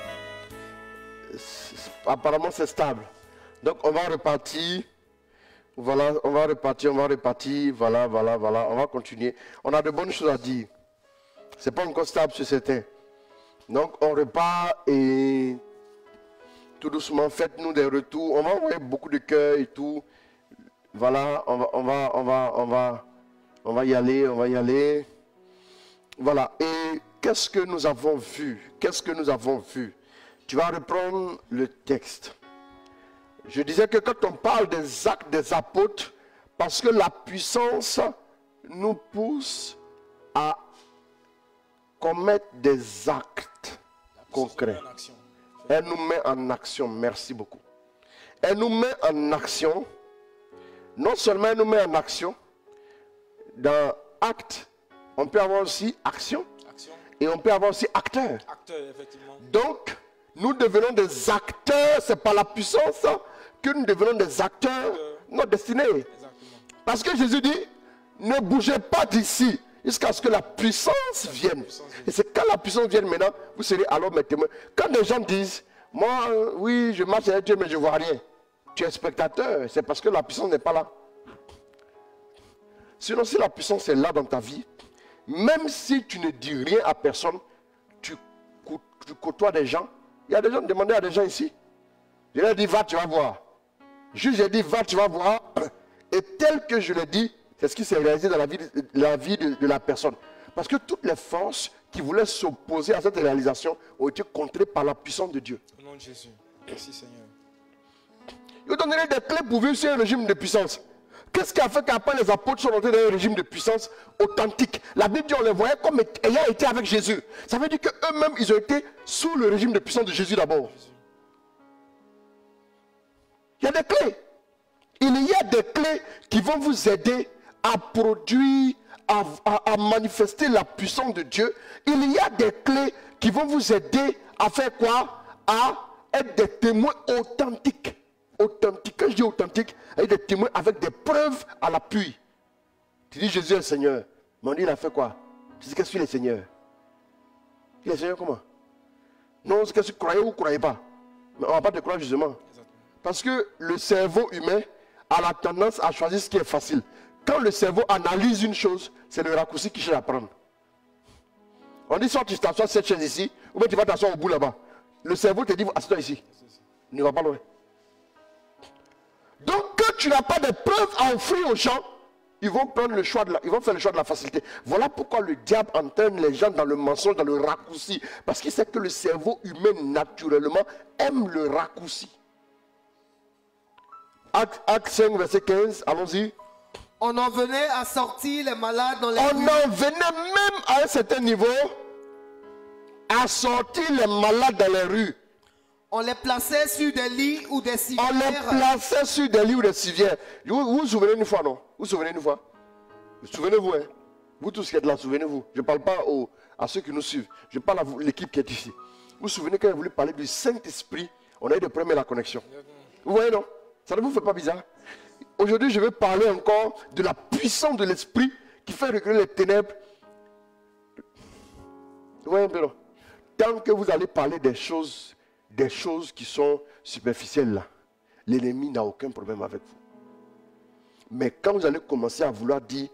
apparemment c'est stable. Donc on va repartir, voilà, on va repartir, voilà, on va continuer. On a de bonnes choses à dire. C'est pas encore stable sur certains. Donc on repart et tout doucement, faites-nous des retours. On va envoyer beaucoup de cœurs et tout. Voilà, on va y aller. Voilà. Et qu'est-ce que nous avons vu? Tu vas reprendre le texte. Je disais que quand on parle des actes des apôtres, parce que la puissance nous pousse à commettre des actes concrets. Elle nous met en action. Merci beaucoup. Elle nous met en action. Non seulement elle nous met en action, dans acte, on peut avoir aussi action. Et on peut avoir aussi acteur. Effectivement. Donc, nous devenons des acteurs. C'est par la puissance que nous devenons des acteurs notre destinée. Exactement. Parce que Jésus dit, ne bougez pas d'ici jusqu'à ce que la puissance vienne. Et c'est quand la puissance vienne maintenant, vous serez alors mes témoins. Quand des gens disent, moi, oui, je marche avec Dieu, mais je ne vois rien. Tu es spectateur, c'est parce que la puissance n'est pas là. Sinon, si la puissance est là dans ta vie, même si tu ne dis rien à personne, tu côtoies des gens. Il y a des gens, demandez à des gens ici. Je leur ai dit, va, tu vas voir. Juste, j'ai dit, va, tu vas voir. Et tel que je l'ai dit, c'est ce qui s'est réalisé dans la vie de la personne. Parce que toutes les forces qui voulaient s'opposer à cette réalisation ont été contrées par la puissance de Dieu. Au nom de Jésus. Merci Seigneur. Je vous donnerai des clés pour vivre sur un régime de puissance. Qu'est-ce qui a fait qu'après les apôtres sont entrés dans un régime de puissance authentique? La Bible dit on les voyait comme ayant été avec Jésus. Ça veut dire qu'eux-mêmes, ils ont été sous le régime de puissance de Jésus d'abord. Il y a des clés. Il y a des clés qui vont vous aider à produire, à manifester la puissance de Dieu. Il y a des clés qui vont vous aider à faire quoi? À être des témoins authentiques. Authentique. Quand je dis authentique, il y a des témoins avec des preuves à l'appui. Tu dis Jésus est le Seigneur. Mais on dit il a fait quoi? Tu dis qu'est-ce qu'il est le Seigneur? Il est le Seigneur comment? Non, c'est qu'est-ce que tu croyez ou ne croyez pas. Mais on ne va pas te croire justement. Parce que le cerveau humain a la tendance à choisir ce qui est facile. Quand le cerveau analyse une chose, c'est le raccourci qu'il cherche à prendre. On dit soit tu t'assois cette chaise ici, ou bien tu vas t'asseoir au bout là-bas. Le cerveau te dit assieds-toi ici. Ne va pas loin. Donc, quand tu n'as pas de preuves à offrir aux gens, ils vont faire le choix de la facilité. Voilà pourquoi le diable entraîne les gens dans le mensonge, dans le raccourci. Parce qu'il sait que le cerveau humain, naturellement, aime le raccourci. Acte 5, verset 15, allons-y. On en venait à sortir les malades dans les On rues. en venait même à un certain niveau à sortir les malades dans les rues. On les plaçait sur des lits ou des civières. On les plaçait sur des lits ou des civières. Vous vous souvenez une fois, non? Vous vous souvenez une fois? Souvenez-vous, hein? Vous tous qui êtes là, souvenez-vous. Je ne parle pas à ceux qui nous suivent. Je parle à l'équipe qui est ici. Vous vous souvenez quand j'ai voulu parler du Saint-Esprit, on a eu des problèmes à la connexion. Vous voyez, non? Ça ne vous fait pas bizarre? Aujourd'hui, je vais parler encore de la puissance de l'Esprit qui fait reculer les ténèbres. Vous voyez un peu, non? Tant que vous allez parler des choses qui sont superficielles là, l'ennemi n'a aucun problème avec vous. Mais quand vous allez commencer à vouloir dire,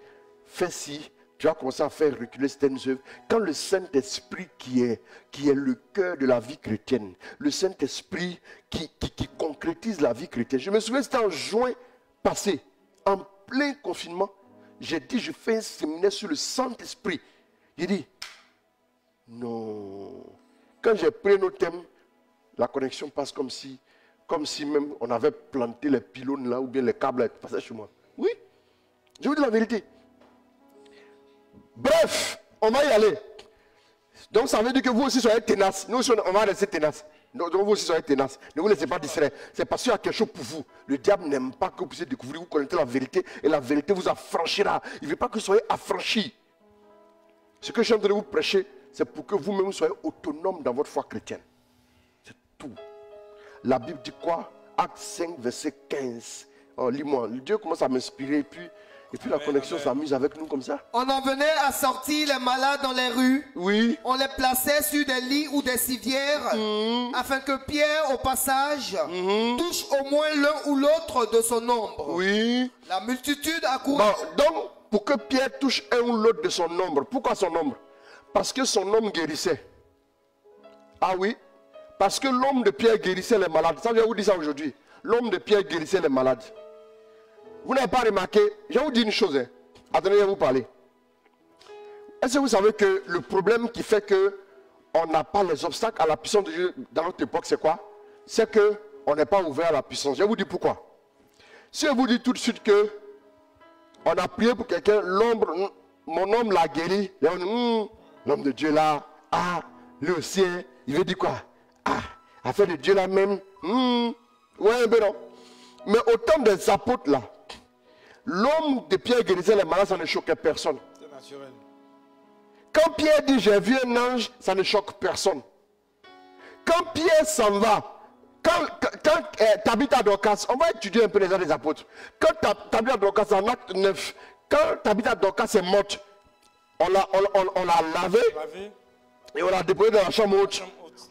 fais ci, tu vas commencer à faire reculer certaines œuvres. Quand le Saint-Esprit qui est le cœur de la vie chrétienne, le Saint-Esprit qui concrétise la vie chrétienne. Je me souviens, c'était en juin passé, en plein confinement, j'ai dit, je fais un séminaire sur le Saint-Esprit. J'ai dit, non. Quand j'ai pris nos thèmes, la connexion passe comme si même on avait planté les pylônes là, ou bien les câbles passaient chez moi. Oui, je vous dis la vérité. Bref, on va y aller. Donc ça veut dire que vous aussi soyez tenaces. Nous aussi on va rester tenaces. Donc vous aussi soyez tenaces. Ne vous laissez pas distraire. C'est parce qu'il y a quelque chose pour vous. Le diable n'aime pas que vous puissiez découvrir, vous connaissez la vérité. Et la vérité vous affranchira. Il ne veut pas que vous soyez affranchis. Ce que je suis en train de vous prêcher, c'est pour que vous-même soyez autonomes dans votre foi chrétienne. C'est tout. La Bible dit quoi? Acte 5, verset 15. Oh, lis-moi. Dieu commence à m'inspirer. Et puis la connexion s'amuse avec nous comme ça. On en venait à sortir les malades dans les rues. Oui. On les plaçait sur des lits ou des civières afin que Pierre, au passage, touche au moins l'un ou l'autre de son nombre. Oui. La multitude accourait. Bon, donc, pour que Pierre touche un ou l'autre de son nombre, pourquoi son nombre? Parce que son homme guérissait. Ah oui. Parce que l'homme de Pierre guérissait les malades. Ça, je vais vous dire ça aujourd'hui. L'homme de Pierre guérissait les malades. Vous n'avez pas remarqué, je vais vous dire une chose. Hein. Attendez, je vais vous parler. Est-ce que vous savez que le problème qui fait qu'on n'a pas les obstacles à la puissance de Dieu dans notre époque, c'est quoi? C'est qu'on n'est pas ouvert à la puissance. Je vais vous dire pourquoi. Si je vous dis tout de suite que on a prié pour quelqu'un, mon homme l'a guéri, l'homme de Dieu là, lui aussi, il veut dire quoi? Affaire de Dieu là même, ouais, ben non. Mais au temps des apôtres là, l'homme de Pierre guérissait les malades, ça ne choquait personne. C'est naturel. Quand Pierre dit j'ai vu un ange, ça ne choque personne. Quand Pierre s'en va, quand Tabitha Dorcas, on va étudier un peu les gens des apôtres. Quand Tabitha Dorcas en acte 9, quand Tabitha Dorcas est morte, on l'a lavé et on l'a déposé dans la chambre haute.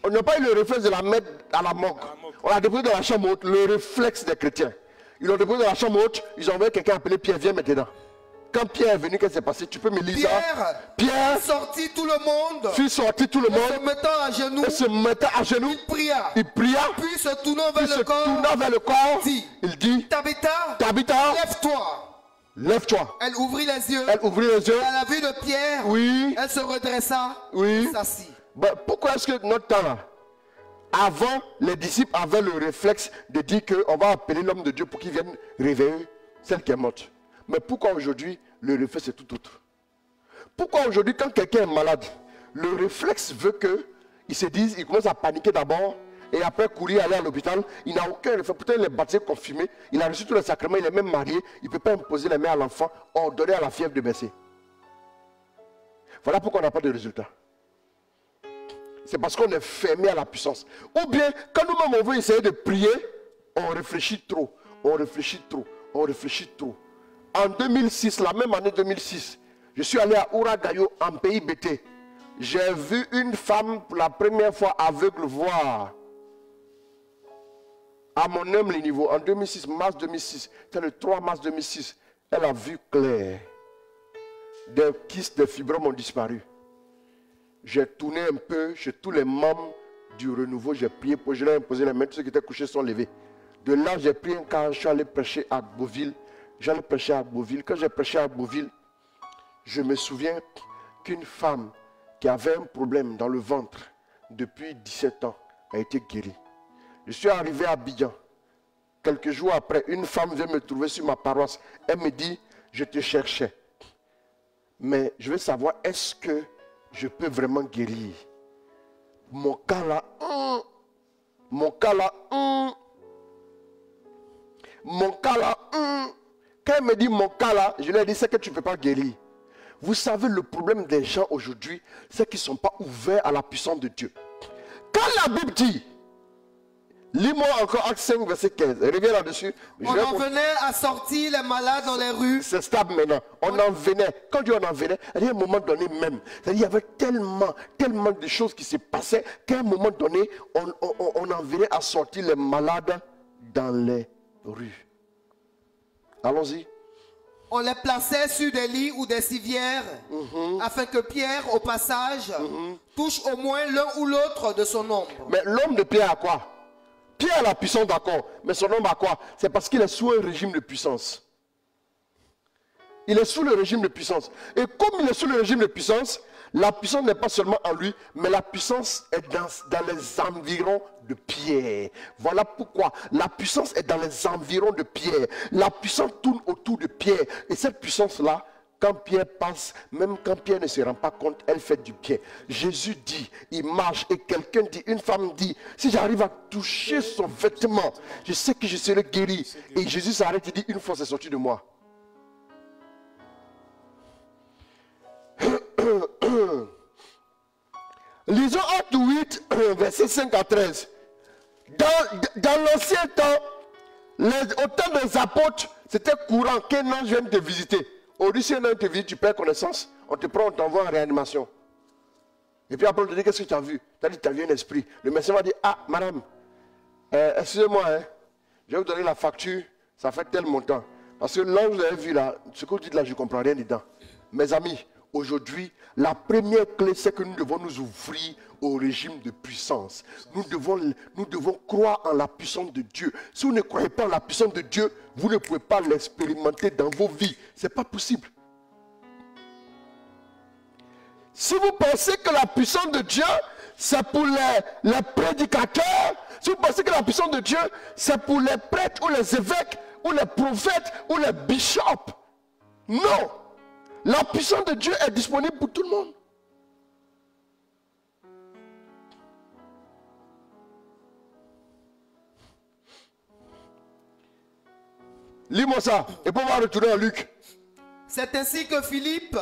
On n'a pas eu le réflexe de la mettre à la morgue. On l'a déposé dans la chambre haute, le réflexe des chrétiens. Ils l'ont déposé dans la chambre haute, ils ont envoyé quelqu'un appelé Pierre, viens maintenant. Quand Pierre est venu, qu'est-ce qui s'est passé? Tu peux me lire ça? Pierre sortit tout le monde. Fit sortir tout le monde. Se mettant à genoux. Et se mettant à genoux. Il pria. Il pria. Puis se tournant vers le corps. Il dit. Tabitha. Lève-toi. Lève-toi. Elle ouvrit les yeux. Elle ouvrit les yeux. À la vue de Pierre. Oui. Elle se redressa. Oui. S'assit. Pourquoi est-ce que notre temps là, avant, les disciples avaient le réflexe de dire qu'on va appeler l'homme de Dieu pour qu'il vienne réveiller celle qui est morte. Mais pourquoi aujourd'hui, le réflexe est tout autre? Pourquoi aujourd'hui, quand quelqu'un est malade, le réflexe veut qu'il se dise, il commence à paniquer d'abord, et après courir, aller à l'hôpital, il n'a aucun réflexe. Peut-être il est baptisé, confirmé, il a reçu tous les sacrements, il est même marié, il ne peut pas imposer les mains à l'enfant, ordonner à la fièvre de baisser. Voilà pourquoi on n'a pas de résultat. C'est parce qu'on est fermé à la puissance. Ou bien, quand nous-mêmes on veut essayer de prier, on réfléchit trop, on réfléchit trop, on réfléchit trop. En 2006, la même année 2006, je suis allé à Ouragayo, en pays BT. J'ai vu une femme pour la première fois aveugle voir. À mon humble niveau, en 2006, mars 2006, c'était le 3 mars 2006, elle a vu clair. Des kystes, des fibromes ont disparu. J'ai tourné un peu chez tous les membres du renouveau, j'ai prié pour, je leur ai imposé les mains, tous ceux qui étaient couchés sont levés. De là, j'ai pris un car, je suis allé prêcher à Beauville. J'allais prêcher à Beauville. Quand j'ai prêché à Beauville, je me souviens qu'une femme qui avait un problème dans le ventre depuis 17 ans a été guérie. Je suis arrivé à Abidjan. Quelques jours après, une femme vient me trouver sur ma paroisse. Elle me dit, je te cherchais. Mais je veux savoir, est-ce que je peux vraiment guérir? Mon cas là, mon cas là, mon cas là, quand elle me dit mon cas là, je lui ai dit, c'est que tu ne peux pas guérir. Vous savez, le problème des gens aujourd'hui, c'est qu'ils ne sont pas ouverts à la puissance de Dieu. Quand la Bible dit, lis-moi encore Actes 5, verset 15. Reviens là-dessus. On en venait à sortir les malades dans les rues. C'est stable maintenant. On en venait. Quand Dieu en venait, à un moment donné même, il y avait tellement de choses qui se passaient qu'à un moment donné, on en venait à sortir les malades dans les rues. Allons-y. On les plaçait sur des lits ou des civières afin que Pierre, au passage, touche au moins l'un ou l'autre de son ombre. Mais l'homme de Pierre a quoi? Pierre a la puissance, d'accord, mais son homme a quoi? C'est parce qu'il est sous un régime de puissance. Il est sous le régime de puissance. Et comme il est sous le régime de puissance, la puissance n'est pas seulement en lui, mais la puissance est dans les environs de Pierre. Voilà pourquoi la puissance est dans les environs de Pierre. La puissance tourne autour de Pierre. Et cette puissance-là, quand Pierre passe, même quand Pierre ne se rend pas compte, elle fait du bien. Jésus dit, il marche et quelqu'un dit, une femme dit, si j'arrive à toucher son vêtement, je sais que je serai guéri. Et Jésus s'arrête et dit, une fois c'est sorti de moi. Lisons Actes 8, verset 5 à 13. Dans l'ancien temps, au temps des apôtres, c'était courant qu'un ange vienne te visiter. Aujourd'hui, si un ange te visite, tu perds connaissance, on te prend, on t'envoie en réanimation. Et puis après, on te dit, qu'est-ce que tu as vu? Tu as dit, tu as vu un esprit. Le médecin va dire, ah, madame, excusez-moi, je vais vous donner la facture, ça fait tel montant. Parce que l'ange, vous avez vu là, ce que vous dites là, je ne comprends rien dedans. Mes amis, aujourd'hui, la première clé, c'est que nous devons nous ouvrir au régime de puissance. Nous devons croire en la puissance de Dieu. Si vous ne croyez pas en la puissance de Dieu, vous ne pouvez pas l'expérimenter dans vos vies. Ce n'est pas possible. Si vous pensez que la puissance de Dieu, c'est pour les prédicateurs, si vous pensez que la puissance de Dieu, c'est pour les prêtres ou les évêques, ou les prophètes, ou les bishops, non. La puissance de Dieu est disponible pour tout le monde. Lis-moi ça, et puis on va retourner à Luc. C'est ainsi que Philippe,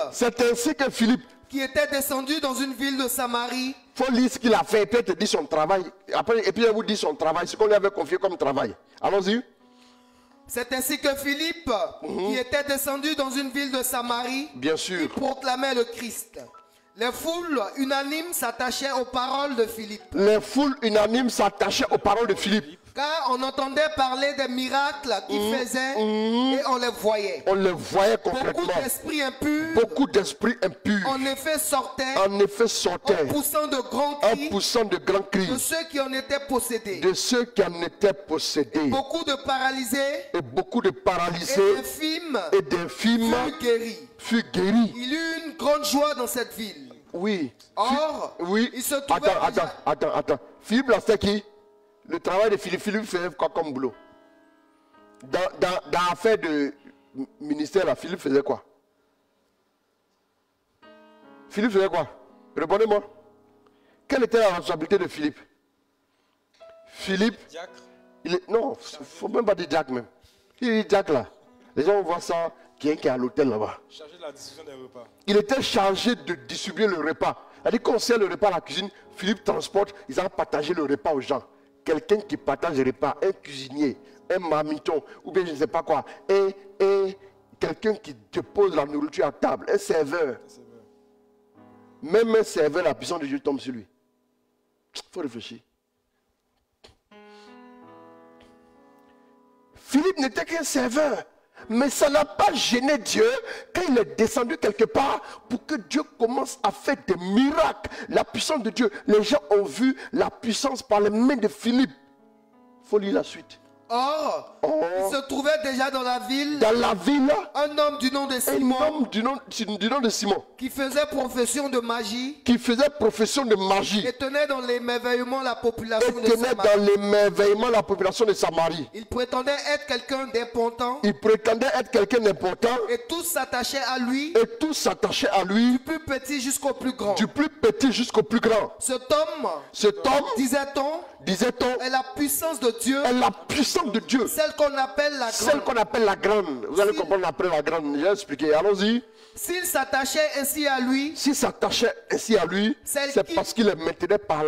qui était descendu dans une ville de Samarie. Il faut lire ce qu'il a fait, et puis il te dit son travail. Après, et puis il vous dit son travail, ce qu'on lui avait confié comme travail. Allons-y. C'est ainsi que Philippe, qui était descendu dans une ville de Samarie, bien sûr, il proclamait le Christ. Les foules unanimes s'attachaient aux paroles de Philippe. Les foules unanimes s'attachaient aux paroles de Philippe. Car on entendait parler des miracles qu'il faisait et on les voyait. On les voyait concrètement. Beaucoup d'esprits impurs. Beaucoup d'esprits impurs. En effet sortaient. En poussant de grands cris. En poussant de grands cris. De ceux qui en étaient possédés. De ceux qui en étaient possédés. Et beaucoup de paralysés. Et beaucoup de paralysés. Et d'infirmes. Furent guéris. Il y eut une grande joie dans cette ville. Oui. Or, oui. Il se trouvait. Attends. Philippe là, c'est qui? Le travail de Philippe fait quoi comme boulot? Dans l'affaire de ministère, là, Philippe faisait quoi? Philippe faisait quoi? Répondez-moi. Quelle était la responsabilité de Philippe? Philippe, Diacre. non, il ne faut même pas dire diacre même. Il est diacre là. Les gens voient ça, quelqu'un qui est à l'hôtel là-bas. Chargé de la distribution des repas. Il était chargé de distribuer le repas. C'est-à-dire qu'on sert le repas à la cuisine, Philippe transporte, ils ont partagé le repas aux gens. Quelqu'un qui partage le repas, un cuisinier, un marmiton, ou bien je ne sais pas quoi, et quelqu'un qui dépose la nourriture à table, un serveur. Même un serveur, la puissance de Dieu tombe sur lui. Il faut réfléchir. Philippe n'était qu'un serveur. Mais ça n'a pas gêné Dieu quand il est descendu quelque part pour que Dieu commence à faire des miracles. La puissance de Dieu. Les gens ont vu la puissance par les mains de Philippe. Il faut lire la suite. Or, il se trouvait déjà dans la ville un homme du nom de Simon, du nom de Simon qui faisait profession de magie et tenait dans l'émerveillement la population de Samarie. Il prétendait être quelqu'un d'important et tous s'attachaient à lui, du plus petit jusqu'au plus grand. Cet homme, disait-on, est la puissance de Dieu, celle qu'on appelle la grande. Vous allez comprendre après la grande. Je vais expliquer. Allons-y. S'il s'attachait ainsi à lui, c'est parce qu'il les maintenait par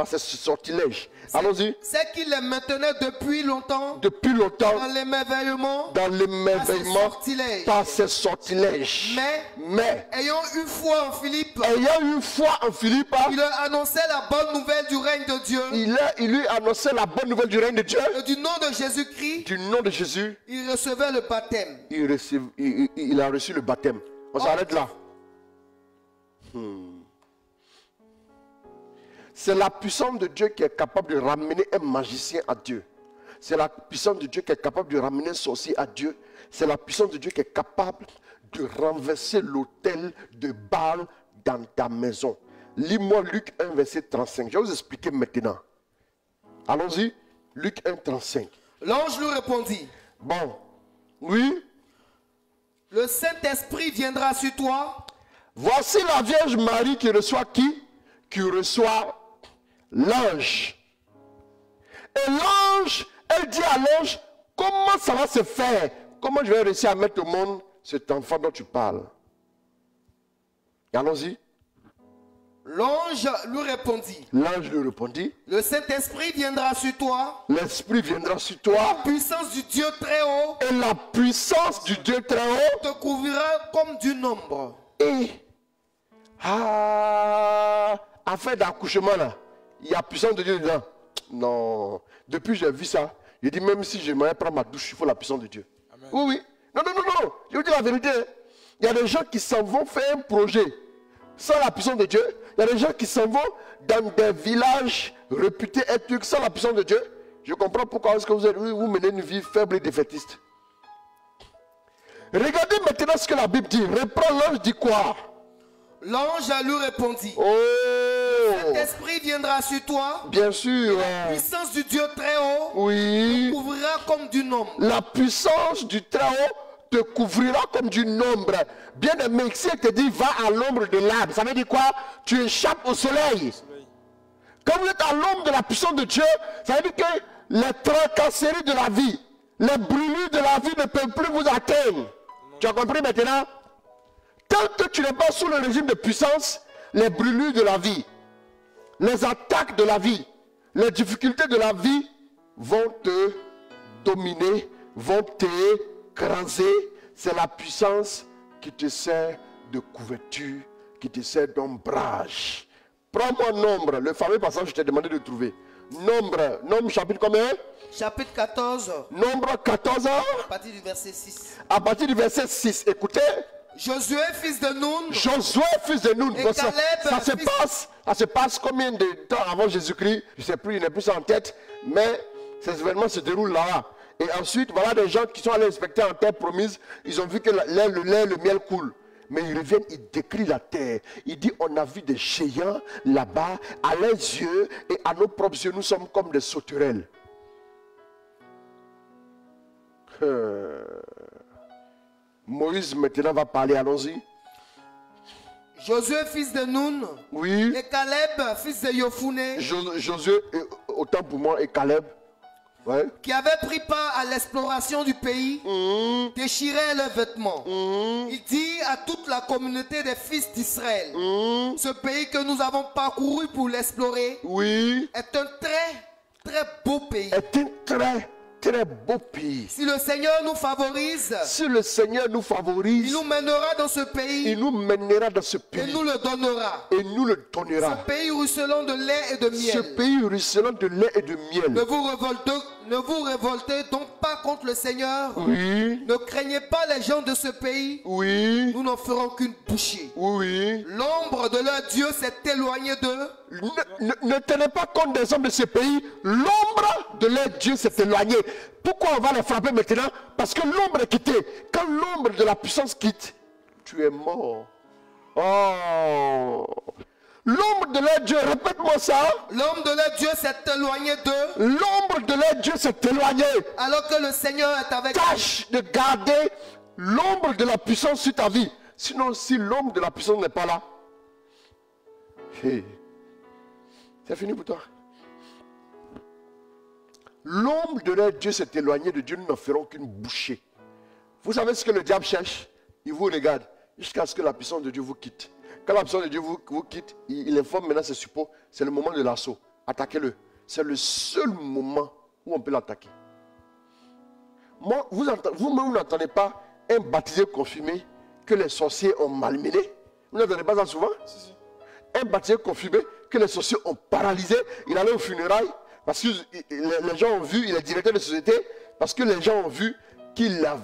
ses sortilèges. Allons-y. C'est qu'il les maintenait depuis longtemps dans l'émerveillement par ses sortilèges. Mais ayant eu foi en Philippe, il leur annonçait la bonne nouvelle du règne de Dieu. Il lui annonçait la bonne nouvelle du règne de Dieu. Et du nom de Jésus-Christ, il recevait le baptême. Il a reçu le baptême. On s'arrête là. C'est la puissance de Dieu qui est capable de ramener un magicien à Dieu. C'est la puissance de Dieu qui est capable de ramener un sorcier à Dieu. C'est la puissance de Dieu qui est capable de renverser l'autel de Baal dans ta maison. Lis-moi Luc 1, verset 35. Je vais vous expliquer maintenant. Allons-y. Luc 1, 35. L'ange lui répondit. Bon. Oui. Le Saint-Esprit viendra sur toi. Voici la Vierge Marie qui reçoit qui? Qui reçoit l'ange. Et l'ange, elle dit à l'ange, comment ça va se faire? Comment je vais réussir à mettre au monde cet enfant dont tu parles? Et allons-y. L'ange lui répondit. Le Saint-Esprit viendra sur toi. L'Esprit viendra sur toi. La puissance du Dieu très haut. Et la puissance du Dieu très haut te couvrira comme d'une ombre. Et affaire d'accouchement là, il y a puissance de Dieu dedans. Non. Depuis j'ai vu ça, j'ai dit même si je m'en prends ma douche, il faut la puissance de Dieu. Amen. Oui. Non. Je vous dis la vérité. Il y a des gens qui s'en vont faire un projet sans la puissance de Dieu. Il y a des gens qui s'en vont dans des villages réputés être sans la puissance de Dieu. Je comprends pourquoi est-ce que vous menez une vie faible et défaitiste. Regardez maintenant ce que la Bible dit. Reprends l'ange, dit quoi? L'ange lui répondit. Cet esprit viendra sur toi. Bien sûr. La puissance du Dieu très haut te couvrira comme d'une ombre. La puissance du très haut te couvrira comme d'une ombre. Bien aimé, si elle te dit va à l'ombre de l'arbre, ça veut dire quoi? Tu échappes au soleil. Quand vous êtes à l'ombre de la puissance de Dieu, ça veut dire que les tracasseries de la vie, les brûlures de la vie ne peuvent plus vous atteindre. Tu as compris maintenant? Tant que tu n'es pas sous le régime de puissance, les brûlures de la vie, les attaques de la vie, les difficultés de la vie vont te dominer, vont t'écraser. C'est la puissance qui te sert de couverture, qui te sert d'ombrage. Prends-moi Nombre, le fameux passage que je t'ai demandé de trouver. Nombre chapitre combien? Chapitre 14. Nombre 14. À partir du verset 6. À partir du verset 6. Écoutez. Josué, fils de Nun. Et Caleb, ça se passe combien de temps avant Jésus-Christ? Je ne sais plus, il n'est plus en tête. Mais ces événements se déroulent là. Et ensuite, voilà des gens qui sont allés inspecter en terre promise. Ils ont vu que le miel coule. Mais ils reviennent, ils décrivent la terre. Il dit, on a vu des géants là-bas, à leurs yeux et à nos propres yeux, nous sommes comme des sauterelles. Moïse maintenant va parler, allons-y. Josué, fils de Nun. Oui. Et Caleb, fils de Yofouné. Josué, autant pour moi, et Caleb. Ouais. Qui avaient pris part à l'exploration du pays, déchiraient leurs vêtements. Il dit à toute la communauté des fils d'Israël, ce pays que nous avons parcouru pour l'explorer, est un très beau pays. Est un très beau pays. Si le Seigneur nous favorise, il nous mènera dans ce pays. Il nous mènera dans ce pays. Et nous le donnera. Ce pays ruisselant de lait et de miel. Ce pays ruisselant de lait et de miel. Ne vous révoltez donc pas contre le Seigneur. Oui. Ne craignez pas les gens de ce pays. Oui. Nous n'en ferons qu'une bouchée. Oui. L'ombre de leur Dieu s'est éloignée d'eux. Ne tenez pas compte des hommes de ce pays. L'ombre de leur Dieu s'est éloignée. Pourquoi on va les frapper maintenant? Parce que l'ombre est quittée. Quand l'ombre de la puissance quitte, tu es mort. Oh. L'ombre de leur Dieu, répète-moi ça. L'ombre de leur Dieu s'est éloignée d'eux. L'ombre de leur Dieu s'est éloignée. Alors que le Seigneur est avec eux. Tâche de garder l'ombre de la puissance sur ta vie. Sinon, si l'ombre de la puissance n'est pas là, c'est fini pour toi. L'ombre de leur Dieu s'est éloignée de Dieu, nous n'en ferons qu'une bouchée. Vous savez ce que le diable cherche? Il vous regarde jusqu'à ce que la puissance de Dieu vous quitte. Quand la puissance de Dieu vous quitte, il informe maintenant ses suppôts. C'est le moment de l'assaut. Attaquez-le. C'est le seul moment où on peut l'attaquer. Vous n'entendez pas un baptisé confirmé que les sorciers ont malmené? Vous n'entendez pas ça souvent? Un baptisé confirmé que les sorciers ont paralysé. Il allait aux funérailles parce que les gens ont vu, il est directeur de société, parce que les gens ont vu qu'il a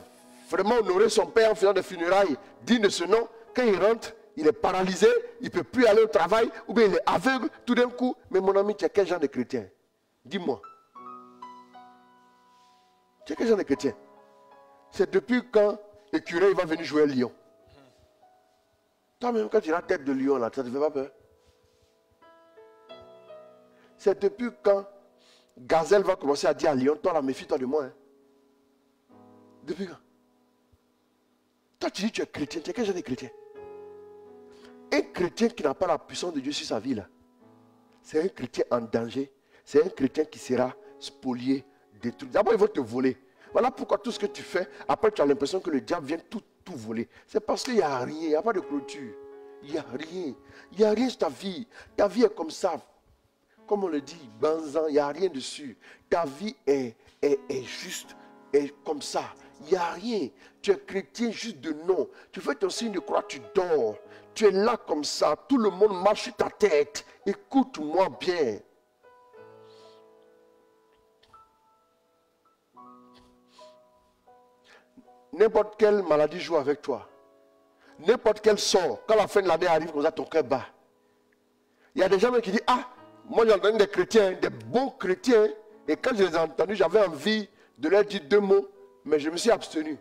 vraiment honoré son père en faisant des funérailles dignes de ce nom. Quand il rentre, il est paralysé, il ne peut plus aller au travail, ou bien il est aveugle tout d'un coup. Mais mon ami, tu es quel genre de chrétien? Dis-moi. Tu es quel genre de chrétien? C'est depuis quand le curé va venir jouer à Lyon? Toi-même, quand tu as la tête de lion, là, ça ne te fait pas peur? C'est depuis quand Gazelle va commencer à dire à Lyon, toi là, méfie-toi de moi. Hein? Depuis quand? Toi, tu dis que tu es chrétien, tu es quel genre de chrétien? Un chrétien qui n'a pas la puissance de Dieu sur sa vie, là, c'est un chrétien en danger. C'est un chrétien qui sera spolié, détruit. D'abord, ils vont te voler. Voilà pourquoi tout ce que tu fais, après tu as l'impression que le diable vient tout voler. C'est parce qu'il n'y a rien, il n'y a pas de clôture. Il n'y a rien. Il n'y a rien sur ta vie. Ta vie est comme ça. Comme on le dit, banzan, il n'y a rien dessus. Ta vie est juste, est comme ça. Il n'y a rien. Tu es chrétien juste de nom. Tu fais ton signe de croix, tu dors. Tu es là comme ça. Tout le monde marche sur ta tête. Écoute-moi bien. N'importe quelle maladie joue avec toi. N'importe quel sort. Quand la fin de l'année arrive, comme ça, ton cœur bat. Il y a des gens qui disent, ah, moi j'ai entendu des chrétiens, des bons chrétiens. Et quand je les ai entendus, j'avais envie de leur dire 2 mots. Mais je me suis abstenu.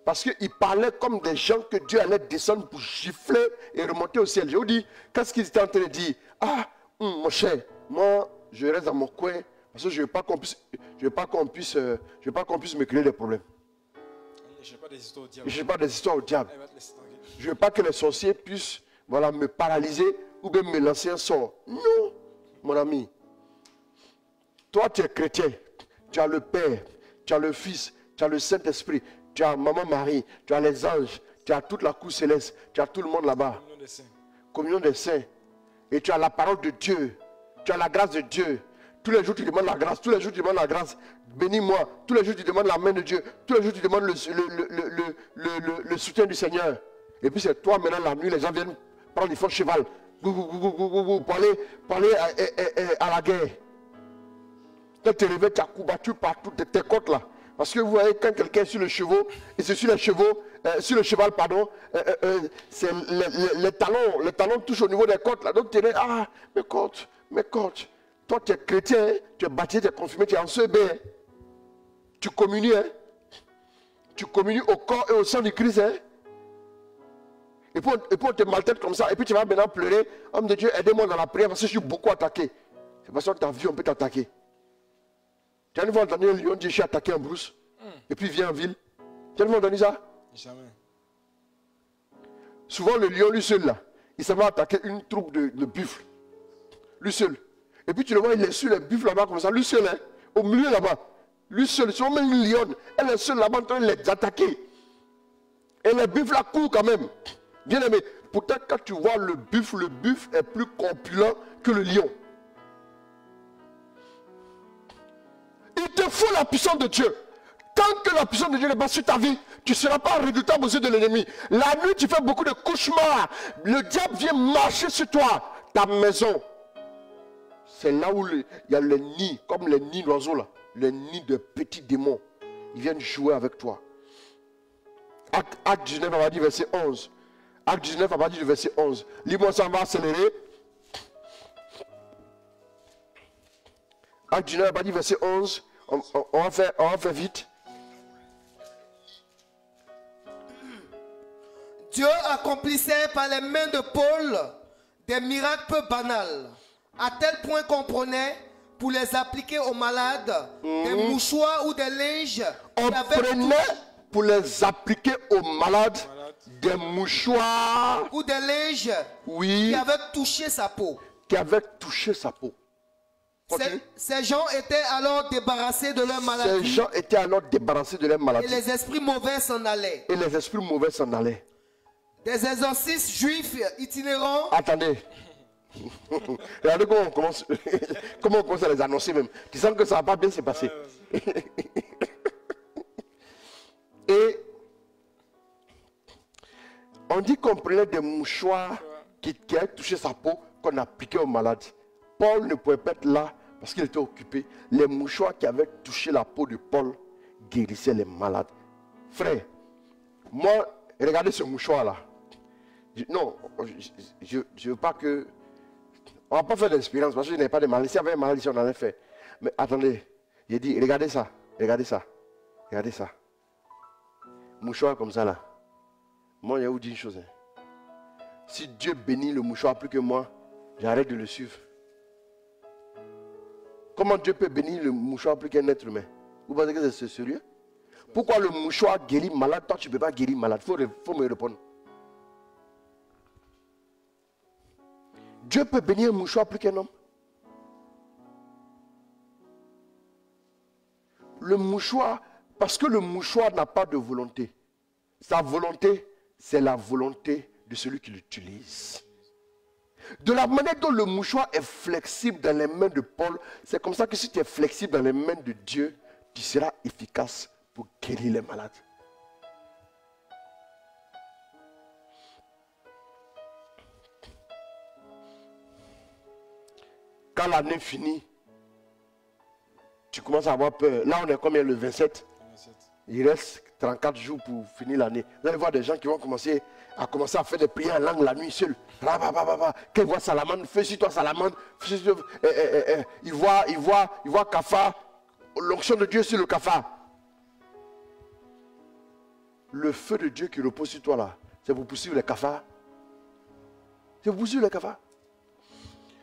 Parce qu'ils parlaient comme des gens que Dieu allait descendre pour gifler et remonter au ciel. Je vous dis, qu'est-ce qu'ils étaient en train de dire? Ah, mon cher, moi, je reste dans mon coin. Parce que je ne veux pas qu'on puisse me créer des problèmes. Je ne veux pas des histoires au diable. Je ne veux pas des histoires au diable. Je ne veux pas que les sorciers puissent me paralyser ou bien me lancer un sort. Non, mon ami. Toi, tu es chrétien. Tu as le Père, tu as le Fils, tu as le Saint-Esprit, tu as Maman Marie, tu as les anges, tu as toute la cour céleste, tu as tout le monde là-bas. Communion des saints. Communion des saints. Et tu as la parole de Dieu. Tu as la grâce de Dieu. Tous les jours, tu demandes la grâce. Tous les jours, tu demandes la grâce. Bénis-moi. Tous les jours, tu demandes la main de Dieu. Tous les jours, tu demandes le soutien du Seigneur. Et puis, c'est toi, maintenant, la nuit, les gens viennent prendre des faux cheval. Pour aller à la guerre. Quand tu es réveillé, tu as combattu partout tes côtes là. Parce que vous voyez, quand quelqu'un est sur le cheval, et c'est sur le cheval, pardon, c'est les talons touchent au niveau des côtes là. Donc tu dis, ah, mes côtes. Toi, tu es chrétien, tu es baptisé, tu es confirmé, tu es en CB. Tu communies, hein. Tu communies au corps et au sang du Christ, hein. Et puis on te maltraite comme ça. Et puis tu vas maintenant pleurer. Homme de Dieu, aidez-moi dans la prière parce que je suis beaucoup attaqué. C'est parce que ta vie, on peut t'attaquer. Tu as une fois entendu un lion dire je suis attaqué en brousse. Et puis il vient en ville. Tu as une fois entendu ça? Jamais. Souvent le lion, lui seul là, il s'en va attaquer une troupe de buffles. Lui seul. Et puis tu le vois, il est sur les buffles là-bas comme ça, lui seul, hein, au milieu là-bas. Lui seul, souvent même une lionne, elle est seule là-bas en train de les attaquer. Et les buffles là courent quand même. Bien aimé, pourtant quand tu vois le buffle est plus corpulent que le lion. Il te faut la puissance de Dieu. Tant que la puissance de Dieu n'est pas sur ta vie, tu ne seras pas redoutable aux yeux de l'ennemi. La nuit, tu fais beaucoup de cauchemars. Le diable vient marcher sur toi. Ta maison, c'est là où il y a les nids, comme les nids d'oiseaux là, les nids de petits démons. Ils viennent jouer avec toi. Acte 19, on va dire verset 11. Acte 19, on va dire verset 11. Lis-moi ça, on va accélérer. Acte 19, on va dire verset 11. On va faire vite. Dieu accomplissait par les mains de Paul des miracles peu banals, à tel point qu'on prenait pour les appliquer aux malades des mouchoirs ou des linges. On prenait pour les appliquer aux malades des mouchoirs ou des linges qui avaient touché sa peau. Ces gens étaient alors débarrassés de leur maladie. Et les esprits mauvais s'en allaient. Des exorcistes juifs itinérants. Attendez. Regardez comment on commence, comment on commence à les annoncer même. Tu sens que ça ne va pas bien se passer. Et on dit qu'on prenait des mouchoirs qui avaient touché sa peau, qu'on appliquait aux malades. Paul ne pouvait pas être là parce qu'il était occupé. Les mouchoirs qui avaient touché la peau de Paul guérissaient les malades. Frère, moi, regardez ce mouchoir-là. Non, je ne veux pas que... On ne va pas faire d'expérience parce que je n'ai pas de maladie. Si y avait une maladie, on allait faire. Mais attendez, j'ai dit, regardez ça, regardez ça, regardez ça. Mouchoir comme ça là. Moi, je vais vous dire une chose. Hein. Si Dieu bénit le mouchoir plus que moi, j'arrête de le suivre. Comment Dieu peut bénir le mouchoir plus qu'un être humain? Vous pensez que c'est sérieux? Pourquoi le mouchoir guérit malade, toi tu ne peux pas guérir malade? Il faut me répondre. Dieu peut bénir un mouchoir plus qu'un homme. Le mouchoir, parce que le mouchoir n'a pas de volonté. Sa volonté, c'est la volonté de celui qui l'utilise. De la manière dont le mouchoir est flexible dans les mains de Paul, c'est comme ça que si tu es flexible dans les mains de Dieu, tu seras efficace pour guérir les malades. Quand l'année finit, tu commences à avoir peur. Là, on est combien? Le 27. Il reste 34 jours pour finir l'année. Vous allez voir des gens qui vont commencer à faire des prières en langue la nuit seul. Quand ils voient Salamande, fais sur toi Salamande. Il voit Cafard, l'onction de Dieu sur le Cafard. Le feu de Dieu qui repose sur toi là, c'est pour poursuivre les cafards. C'est pour poursuivre les cafards.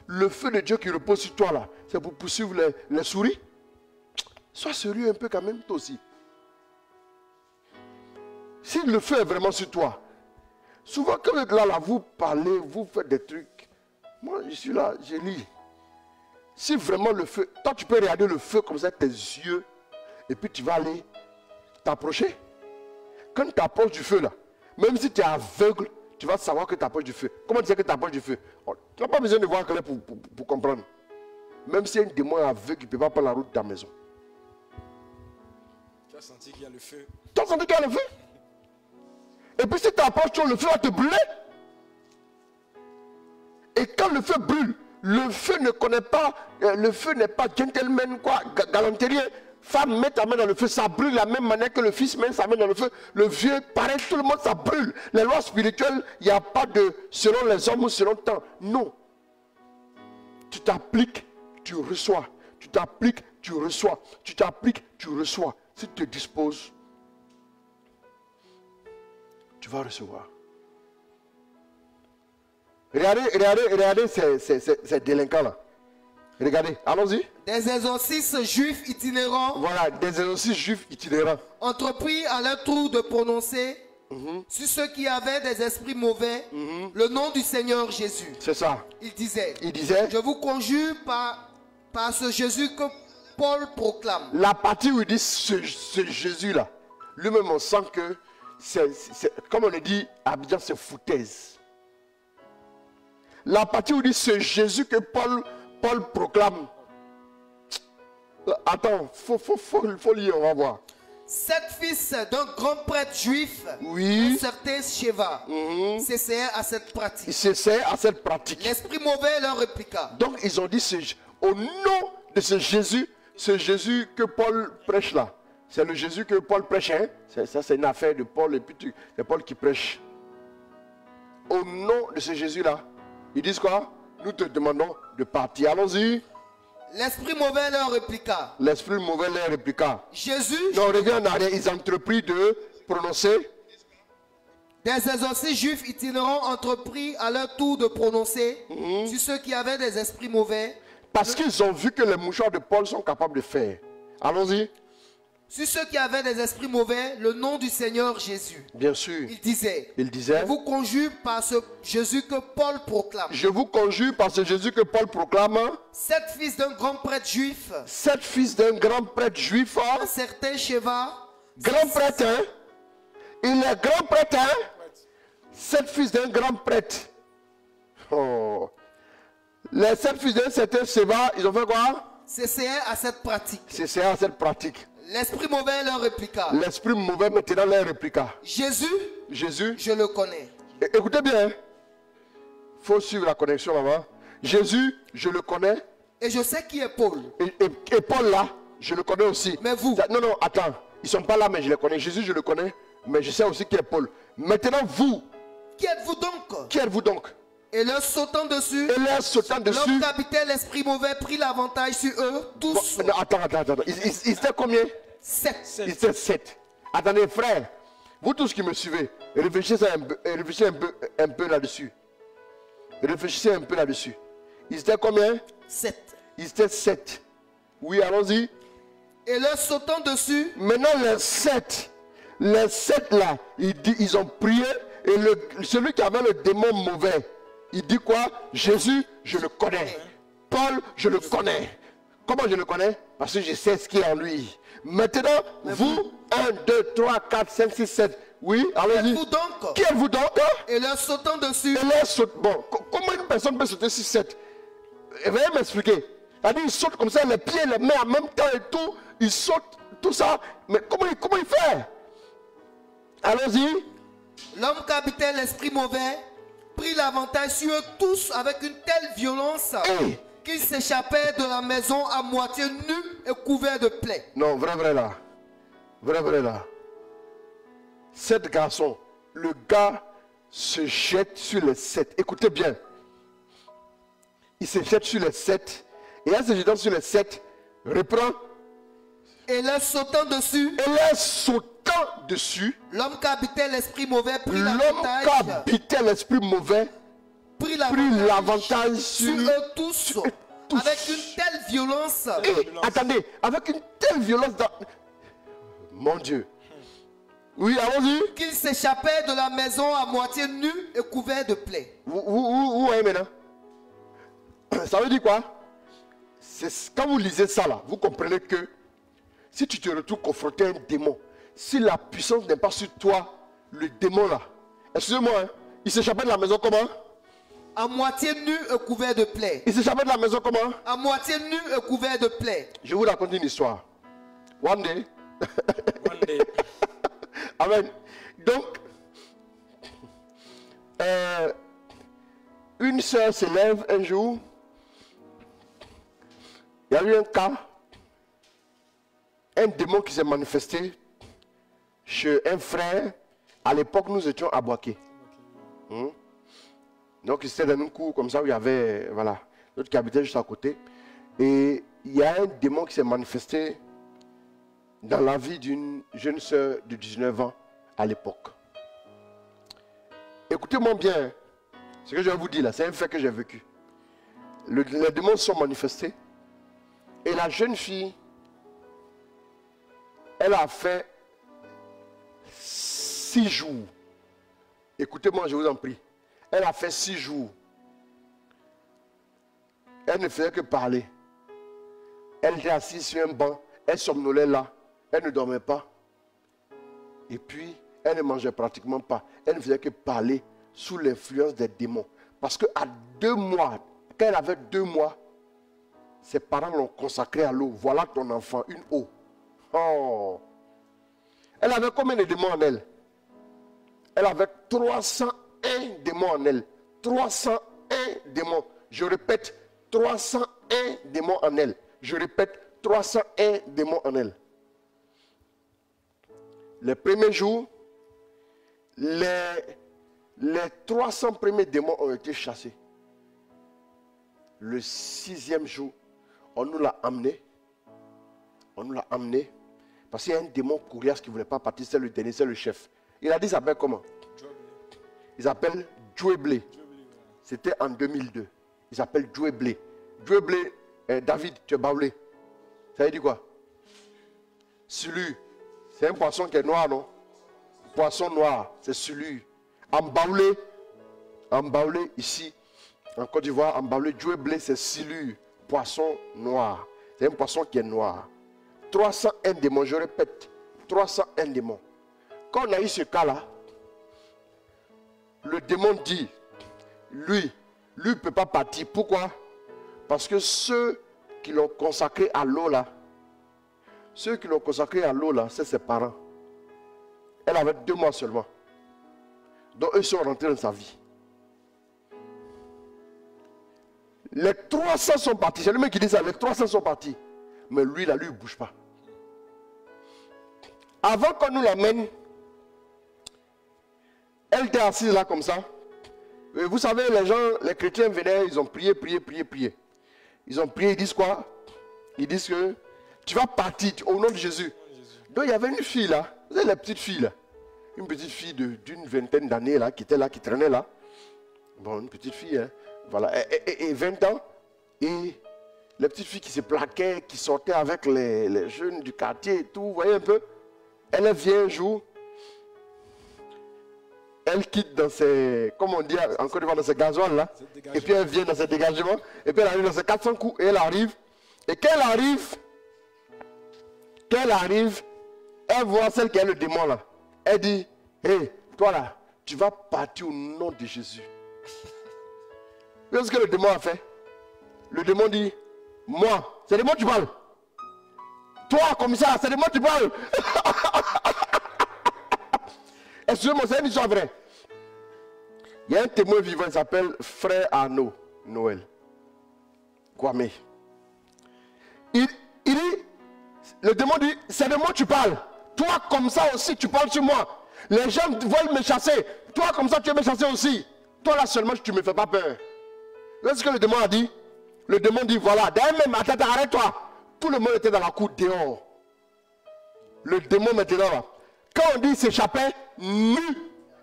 Le feu de Dieu qui repose sur toi là, c'est pour poursuivre les souris. Sois sérieux un peu quand même, toi aussi. Si le feu est vraiment sur toi, souvent quand vous êtes là, vous parlez, vous faites des trucs. Moi, je suis là, je lis. Si vraiment le feu, toi tu peux regarder le feu comme ça avec tes yeux, et puis tu vas aller t'approcher. Quand tu approches du feu là, même si tu es aveugle, tu vas savoir que tu approches du feu. Comment tu sais que tu approches du feu? Tu n'as pas besoin de voir clair pour comprendre. Même si un démon aveugle, il ne peut pas prendre la route de ta maison. Tu as senti qu'il y a le feu. Tu as senti qu'il y a le feu? Et puis si tu approches, le feu va te brûler. Et quand le feu brûle, le feu ne connaît pas, le feu n'est pas gentleman, quoi, galanterie. Femme, mets ta main dans le feu, ça brûle de la même manière que le fils met sa main dans le feu. Le vieux, pareil, tout le monde, ça brûle. Les lois spirituelles, il n'y a pas de selon les hommes ou selon le temps. Non. Tu t'appliques, tu reçois. Tu t'appliques, tu reçois. Tu t'appliques, tu reçois. Si tu te disposes, tu vas recevoir. Regardez ces délinquants-là. Regardez, allons-y. Des exorcistes juifs itinérants. Voilà, des exorcistes juifs itinérants. Entrepris à leur tour de prononcer sur ceux qui avaient des esprits mauvais, le nom du Seigneur Jésus. C'est ça. Il disait, je vous conjure par ce Jésus que Paul proclame. La partie où il dit ce Jésus-là, lui-même on sent que, comme on le dit à Abidjan, c'est foutaise. La partie où il dit ce Jésus que Paul proclame. Attends, faut lire, on va voir. 7 fils d'un grand prêtre juif, oui, un certain Sheva, s'essayaient à cette pratique. Ils s'essayaient à cette pratique. L'esprit mauvais leur répliqua. Donc ils ont dit, au nom de ce Jésus que Paul prêche là. C'est le Jésus que Paul prêche, hein? Ça c'est une affaire de Paul, et puis c'est Paul qui prêche. Au nom de ce Jésus là, ils disent quoi? Nous te demandons de partir. Allons-y. L'esprit mauvais leur répliqua. L'esprit mauvais leur répliqua. Jésus. Non, on revient en arrière. Ils entrepris de prononcer. Des exorcistes juifs itinérants entrepris à leur tour de prononcer sur ceux qui avaient des esprits mauvais. Parce qu'ils ont vu que les mouchoirs de Paul sont capables de faire. Allons-y. Sur ceux qui avaient des esprits mauvais, le nom du Seigneur Jésus. Bien sûr. Il disait. Je vous conjure par ce Jésus que Paul proclame. Je vous conjure par ce Jésus que Paul proclame. 7 fils d'un grand prêtre juif. 7 fils d'un grand prêtre juif. Un certain Sheva. Grand prêtre, hein? Il est grand prêtre, hein? 7 fils d'un grand prêtre. Oh. Les 7 fils d'un certain Sheva, ils ont fait quoi? S'essayaient à cette pratique. S'essayaient à cette pratique. L'esprit mauvais leur répliqua. L'esprit mauvais maintenant leur répliqua. Jésus, je le connais. Écoutez bien. Il faut suivre la connexion là-bas. Jésus, je le connais. Et je sais qui est Paul. Et Paul là, je le connais aussi. Mais vous? Non, attends. Ils ne sont pas là, mais je les connais. Jésus, je le connais. Mais je sais aussi qui est Paul. Maintenant, vous. Qui êtes-vous donc? Qui êtes-vous donc? Et leur sautant dessus, l'homme qui habitait l'esprit mauvais prit l'avantage sur eux, tous. Bon, attends. Ils étaient combien? 7. Ils étaient 7. Attendez, frère, vous tous qui me suivez, réfléchissez un peu là-dessus. Réfléchissez un peu là-dessus. Ils étaient combien? 7. Ils étaient 7. Oui, allons-y. Et leur sautant dessus. Maintenant, les 7 là, ils ont prié. Et celui qui avait le démon mauvais, il dit quoi? Jésus, je le connais. Paul, je le connais. Comment je le connais? Parce que je sais ce qui est en lui. Maintenant, vous, 1, 2, 3, 4, 5, 6, 7. Oui, allez-y. Qui êtes-vous donc? Et leur sautant dessus. Bon, comment une personne peut sauter sur 7? Veuillez m'expliquer. C'est-à-dire, il saute comme ça, les pieds, les mains en même temps et tout. Il saute, tout ça. Mais comment il fait? Allons-y. L'homme qui habitait l'esprit mauvais prit l'avantage sur eux tous avec une telle violence qu'ils s'échappaient de la maison à moitié nus et couverts de plaies. Non, vrai là. Vrai là. 7 garçons, le gars se jette sur les 7. Écoutez bien. Il se jette sur les 7. Et en se jetant sur les 7, reprend. Et leur sautant dessus. L'homme qui habitait l'esprit mauvais prit l'avantage sur eux tous. Avec une telle violence. Attendez, avec une telle violence. Mon Dieu. Oui, allons-y. Qu'il s'échappait de la maison à moitié nu et couvert de plaies. Vous voyez maintenant? Ça veut dire quoi? Quand vous lisez ça là, vous comprenez que si tu te retrouves confronté à un démon, si la puissance n'est pas sur toi, le démon là, excusez-moi, hein, il s'échappait de la maison comment? À moitié nu et couvert de plaies. Il s'échappait de la maison comment? À moitié nu et couvert de plaies. Je vous raconte une histoire. One day. Amen. Donc, une soeur se lève un jour. Il y a eu un cas. Un démon qui s'est manifesté chez un frère. À l'époque, nous étions à Boaké. Donc, c'était dans une cour comme ça où il y avait, voilà, l'autre qui habitait juste à côté. Et il y a un démon qui s'est manifesté dans la vie d'une jeune sœur de 19 ans à l'époque. Écoutez-moi bien, ce que je vais vous dire là, c'est un fait que j'ai vécu. Les démons se sont manifestés et la jeune fille, elle a fait 6 jours Écoutez-moi, je vous en prie. Elle a fait 6 jours. Elle ne faisait que parler. Elle était assise sur un banc. Elle somnolait là. Elle ne dormait pas. Et puis, elle ne mangeait pratiquement pas. Elle ne faisait que parler sous l'influence des démons. Parce qu'à 2 mois, quand elle avait 2 mois, ses parents l'ont consacrée à l'eau. Voilà ton enfant, une eau. Oh. Elle avait combien de démons en elle? Elle avait 301 démons en elle. 301 démons. Je répète, 301 démons en elle. Je répète, 301 démons en elle. Les premiers jours, les 300 premiers démons ont été chassés. Le 6e jour, on nous l'a amené. On nous l'a amené. Parce qu'il y a un démon coriace qui ne voulait pas partir. C'est le dernier, c'est le chef. Il a dit, il s'appelle comment? Il s'appelle Djoueblé. C'était en 2002. Il s'appelle Djoueblé. Djoueblé, David, tu es baoulé. Ça veut dire quoi? Sulu. C'est un poisson qui est noir, non? Poisson noir, c'est celui. Embaoulé ici, en Côte d'Ivoire, embaoulé, Djoueblé, c'est silure, poisson noir. C'est un poisson qui est noir. 301 démons, je répète, 301 démons. Quand on a eu ce cas-là, le démon dit, lui ne peut pas partir. Pourquoi? Parce que ceux qui l'ont consacré à l'eau là, c'est ses parents. Elle avait 2 mois seulement. Donc eux sont rentrés dans sa vie. Les 300 sont partis. C'est le mec qui dit ça. Les 300 sont partis. Mais lui, là, lui, il ne bouge pas. Avant qu'on nous l'amène, elle était assise là comme ça. Et vous savez, les chrétiens venaient, ils ont prié. Ils ont prié, ils disent quoi? Ils disent que tu vas partir au nom de Jésus. Donc il y avait une fille là. Vous savez, les petites filles là. Une petite fille d'une vingtaine d'années là, qui était là, qui traînait là. Bon, une petite fille, hein. Voilà. Et 20 ans. Et les petites filles qui se plaquaient, qui sortaient avec les jeunes du quartier et tout. Vous voyez un peu? Elle vient un jour. Elle quitte dans ses, comme on dit encore devant dans ses gasoils là. Et puis elle vient dans ses dégagements. Et puis elle arrive dans ses 400 coups. Et elle arrive. Et quand elle arrive, elle voit celle qui est le démon là. Elle dit, hé, toi là, tu vas partir au nom de Jésus. Vous voyez ce que le démon a fait? Le démon dit, moi, c'est de moi que tu parles. Toi, commissaire, c'est de moi que tu parles. Excusez-moi, c'est une histoire vraie. Il y a un témoin vivant, il s'appelle Frère Arnaud Noël Kwame. Il dit, le démon dit, c'est de moi que tu parles. Toi, comme ça aussi, tu parles sur moi. Les gens veulent me chasser. Toi, comme ça, tu veux me chasser aussi. Toi, là seulement, tu ne me fais pas peur. Vous voyez ce que le démon a dit? Le démon dit, voilà, d'ailleurs même, attends, arrête-toi. Tout le monde était dans la cour dehors. Le démon maintenant, là, quand on dit s'échapper, nu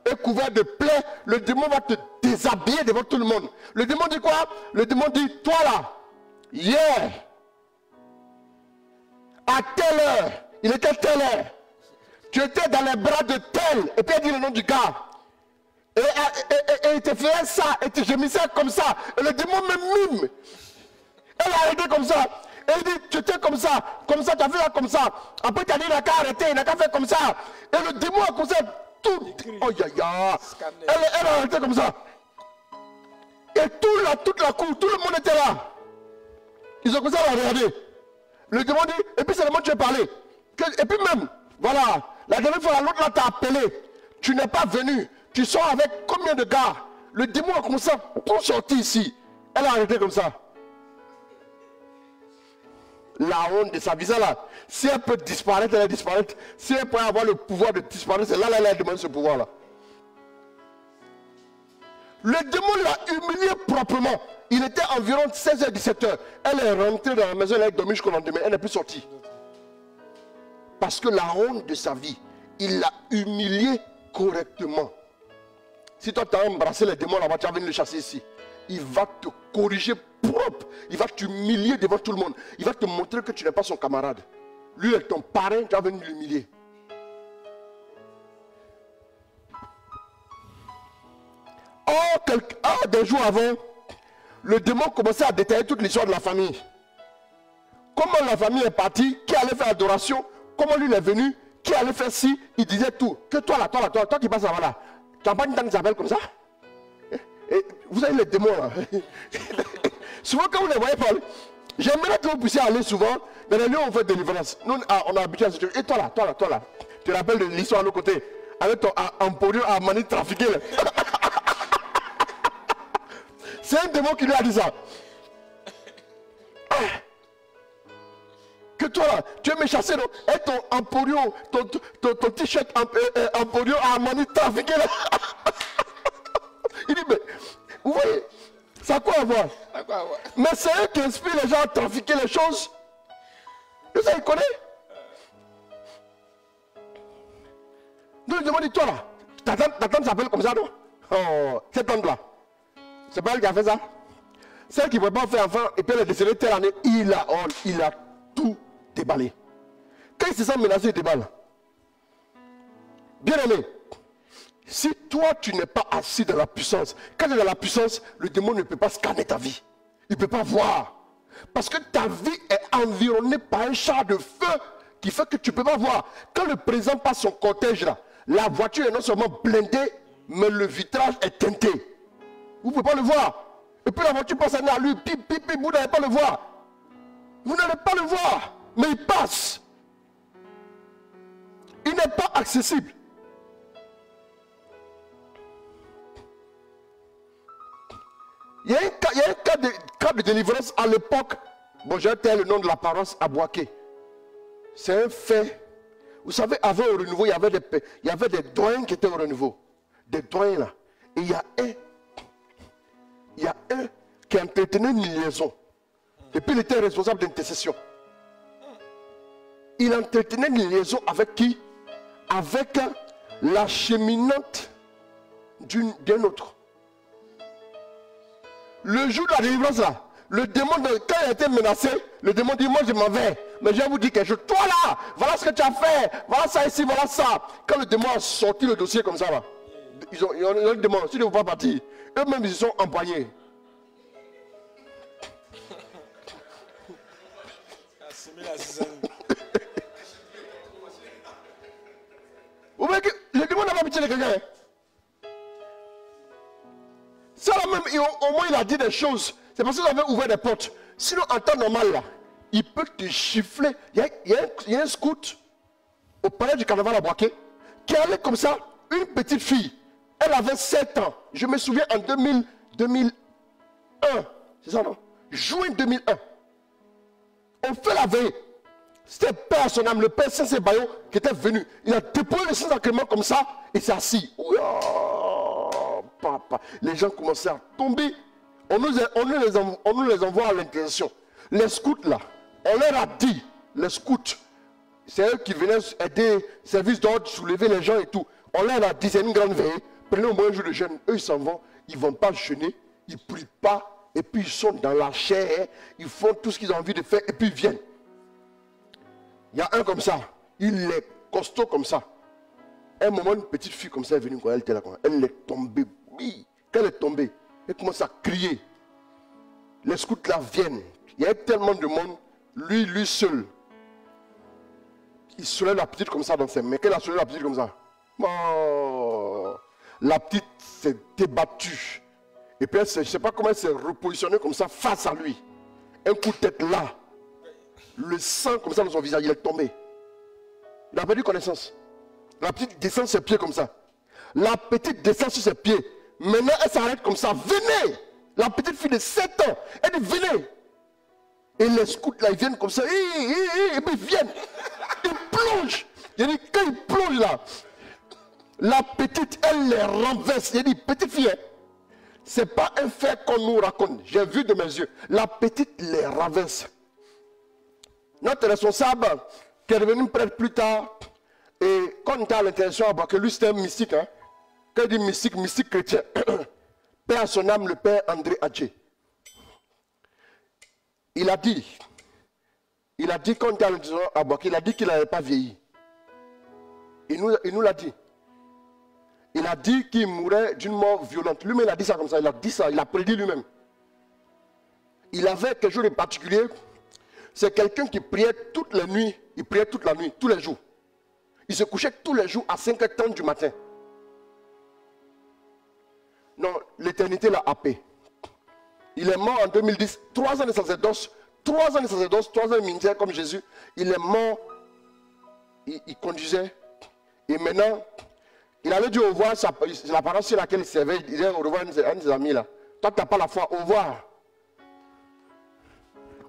et couvert de plaies, le démon va te déshabiller devant tout le monde. Le démon dit quoi? Le démon dit, toi là, hier, à telle heure, il était telle heure, tu étais dans les bras de tel, et puis il dit le nom du gars. Et il te faisait ça, et tu gémissais comme ça. Et le démon me mime. Elle a arrêté comme ça. Et il dit, tu étais comme ça, tu as fait ça comme ça. Après, tu as dit, il n'a qu'à arrêter, il n'a qu'à faire comme ça. Et le démon a commencé tout. Oh, elle a arrêté comme ça. Et toute la cour, tout le monde était là. Ils ont commencé à la regarder. Le démon dit, et puis c'est le mot que tu as parlé. Et puis même, voilà, la dernière fois, l'autre là t'a appelé. Tu n'es pas venu. Tu sors avec combien de gars? Le démon a commencé à tout sortir ici. Elle a arrêté comme ça. La honte de sa vie, ça là. Si elle peut disparaître, elle va disparaître. Si elle peut avoir le pouvoir de disparaître, c'est là, elle a demandé ce pouvoir-là. Le démon l'a humilié proprement. Il était environ 16h, 17h. Elle est rentrée dans la maison, elle a dormi jusqu'au lendemain. Elle n'est plus sortie. Parce que la honte de sa vie, il l'a humilié correctement. Si toi tu as embrassé les démons là-bas, tu vas venir le chasser ici. Il va te corriger propre. Il va t'humilier devant tout le monde. Il va te montrer que tu n'es pas son camarade. Lui est ton parrain, tu vas venir l'humilier. Des jours avant, le démon commençait à détailler toute l'histoire de la famille. Comment la famille est partie, qui allait faire adoration, comment lui est venu, qui allait faire ci, il disait tout. Que toi qui passes là-bas là, tu n'as pas une dame qui s'appelle comme ça? Et vous avez les démons là. Souvent quand vous les voyez parler, j'aimerais que vous puissiez aller souvent dans les lieux où on fait délivrance. Nous, on a habitué à ce truc. Et toi là, tu te rappelles de l'histoire de l'autre côté, avec ton emporio à manie trafiquée là. C'est un démon qui lui a dit ça. Que toi là, tu veux me chasser non? Et ton emporio, ton t-shirt emporio à manie trafiquée là. Il dit, mais vous voyez, ça a quoi à voir? Mais c'est eux qui inspirent les gens à trafiquer les choses. Vous savez, il connaît. Donc il demande, toi là, ta tante s'appelle comme ça, non? Oh, cette tante là, c'est pas elle qui a fait ça? Celle qui ne pouvait pas faire enfant et puis elle est décédée telle année, il a tout déballé. Quand il se sent menacé, il déballe. Bien aimé, si toi tu n'es pas assis dans la puissance, quand tu es dans la puissance, le démon ne peut pas scanner ta vie. Il ne peut pas voir. Parce que ta vie est environnée par un char de feu qui fait que tu ne peux pas voir. Quand le président passe son cortège là, la voiture est non seulement blindée, mais le vitrage est teinté. Vous ne pouvez pas le voir. Et puis la voiture passe à lui, pip, pip, pip, vous n'allez pas le voir. Vous n'allez pas le voir, mais il passe. Il n'est pas accessible. Il y a un cas de délivrance à l'époque. Bon, j'ai tel le nom de la paroisse à Boaké. C'est un fait. Vous savez, avant au renouveau, il y avait des doyens qui étaient au renouveau. Des doyens là. Et il y a un qui entretenait une liaison. Et puis il était responsable d'intercession. Il entretenait une liaison avec qui? Avec la cheminante d'un autre. Le jour de la délivrance là, le démon, quand il a été menacé, le démon dit, moi je m'en vais. Mais je vais vous dire quelque chose. Toi là, voilà ce que tu as fait. Voilà ça ici, voilà ça. Quand le démon a sorti le dossier comme ça là, ils ont le démon, s'ils ne vont pas partir, eux-mêmes ils se sont empoignés. Vous voyez que le démon n'a pas pitié de quelqu'un. Ça là même, au moins il a dit des choses. C'est parce qu'il avait ouvert des portes. Sinon, en temps normal là, il peut te chiffler. Il y a un scout au palais du carnaval à Boaké qui allait comme ça, une petite fille. Elle avait 7 ans. Je me souviens en 2001. C'est ça non? Juin 2001. On fait la veille. C'était Père son âme, le Père Saint-Sébaillon qui était venu. Il a déposé le Saint-Sacrement comme ça et s'est assis. Oh, papa. Les gens commençaient à tomber. On nous les envoie à l'intercession. Les scouts là, on leur a dit, les scouts, c'est eux qui venaient aider, service d'ordre, soulever les gens et tout. On leur a dit, c'est une grande veille. Prenez au moins un jour de jeûne. Eux, ils s'en vont. Ils ne vont pas jeûner. Ils ne prient pas. Et puis, ils sont dans la chair. Ils font tout ce qu'ils ont envie de faire. Et puis, ils viennent. Il y a un comme ça. Il est costaud comme ça. Un moment, une petite fille comme ça est venue. Elle était là. Elle est tombée. Oui. Quand elle est tombée, elle commence à crier. Les scouts là viennent. Il y a tellement de monde. Lui seul. Il soulève la petite comme ça dans ses mains. Quand il a soulevé la petite comme ça. Oh, la petite s'est débattue. Et puis je ne sais pas comment elle s'est repositionnée comme ça face à lui. Un coup de tête là. Le sang comme ça dans son visage, il est tombé. Il a perdu connaissance. La petite descend ses pieds comme ça. La petite descend sur ses pieds. Maintenant elle s'arrête comme ça. Venez! La petite fille de 7 ans. Elle dit venez! Et les scouts là, ils viennent comme ça. Et puis ils viennent. Ils plongent. Il dit quand ils plongent là, la petite, elle les renverse. Il dit petite fille, ce n'est pas un fait qu'on nous raconte. J'ai vu de mes yeux. La petite les renverse. Notre responsable, qui est devenu prêtre plus tard, et quand on était à l'intervention à Boaké, lui c'était un mystique. Hein? Quand il dit mystique, mystique chrétien. Père à son âme, le père André Adjé. Il a dit quand on était à l'intervention à Boaké, il a dit qu'il n'avait pas vieilli. Il nous l'a dit. Il a dit qu'il mourrait d'une mort violente. Lui-même, il a dit ça comme ça. Il a dit ça. Il a prédit lui-même. Il avait quelque chose de particulier. C'est quelqu'un qui priait toutes les nuits. Il priait toute la nuit, tous les jours. Il se couchait tous les jours à 5h30 du matin. Non, l'éternité l'a happé. Il est mort en 2010. 3 ans de sacerdoce. 3 ans de sacerdoce, 3 ans de ministère comme Jésus. Il est mort. Il conduisait. Et maintenant, il allait dire au revoir. C'est la parole sur laquelle il servait. Il disait au revoir à un de ses amis là. Toi, tu n'as pas la foi. Au revoir.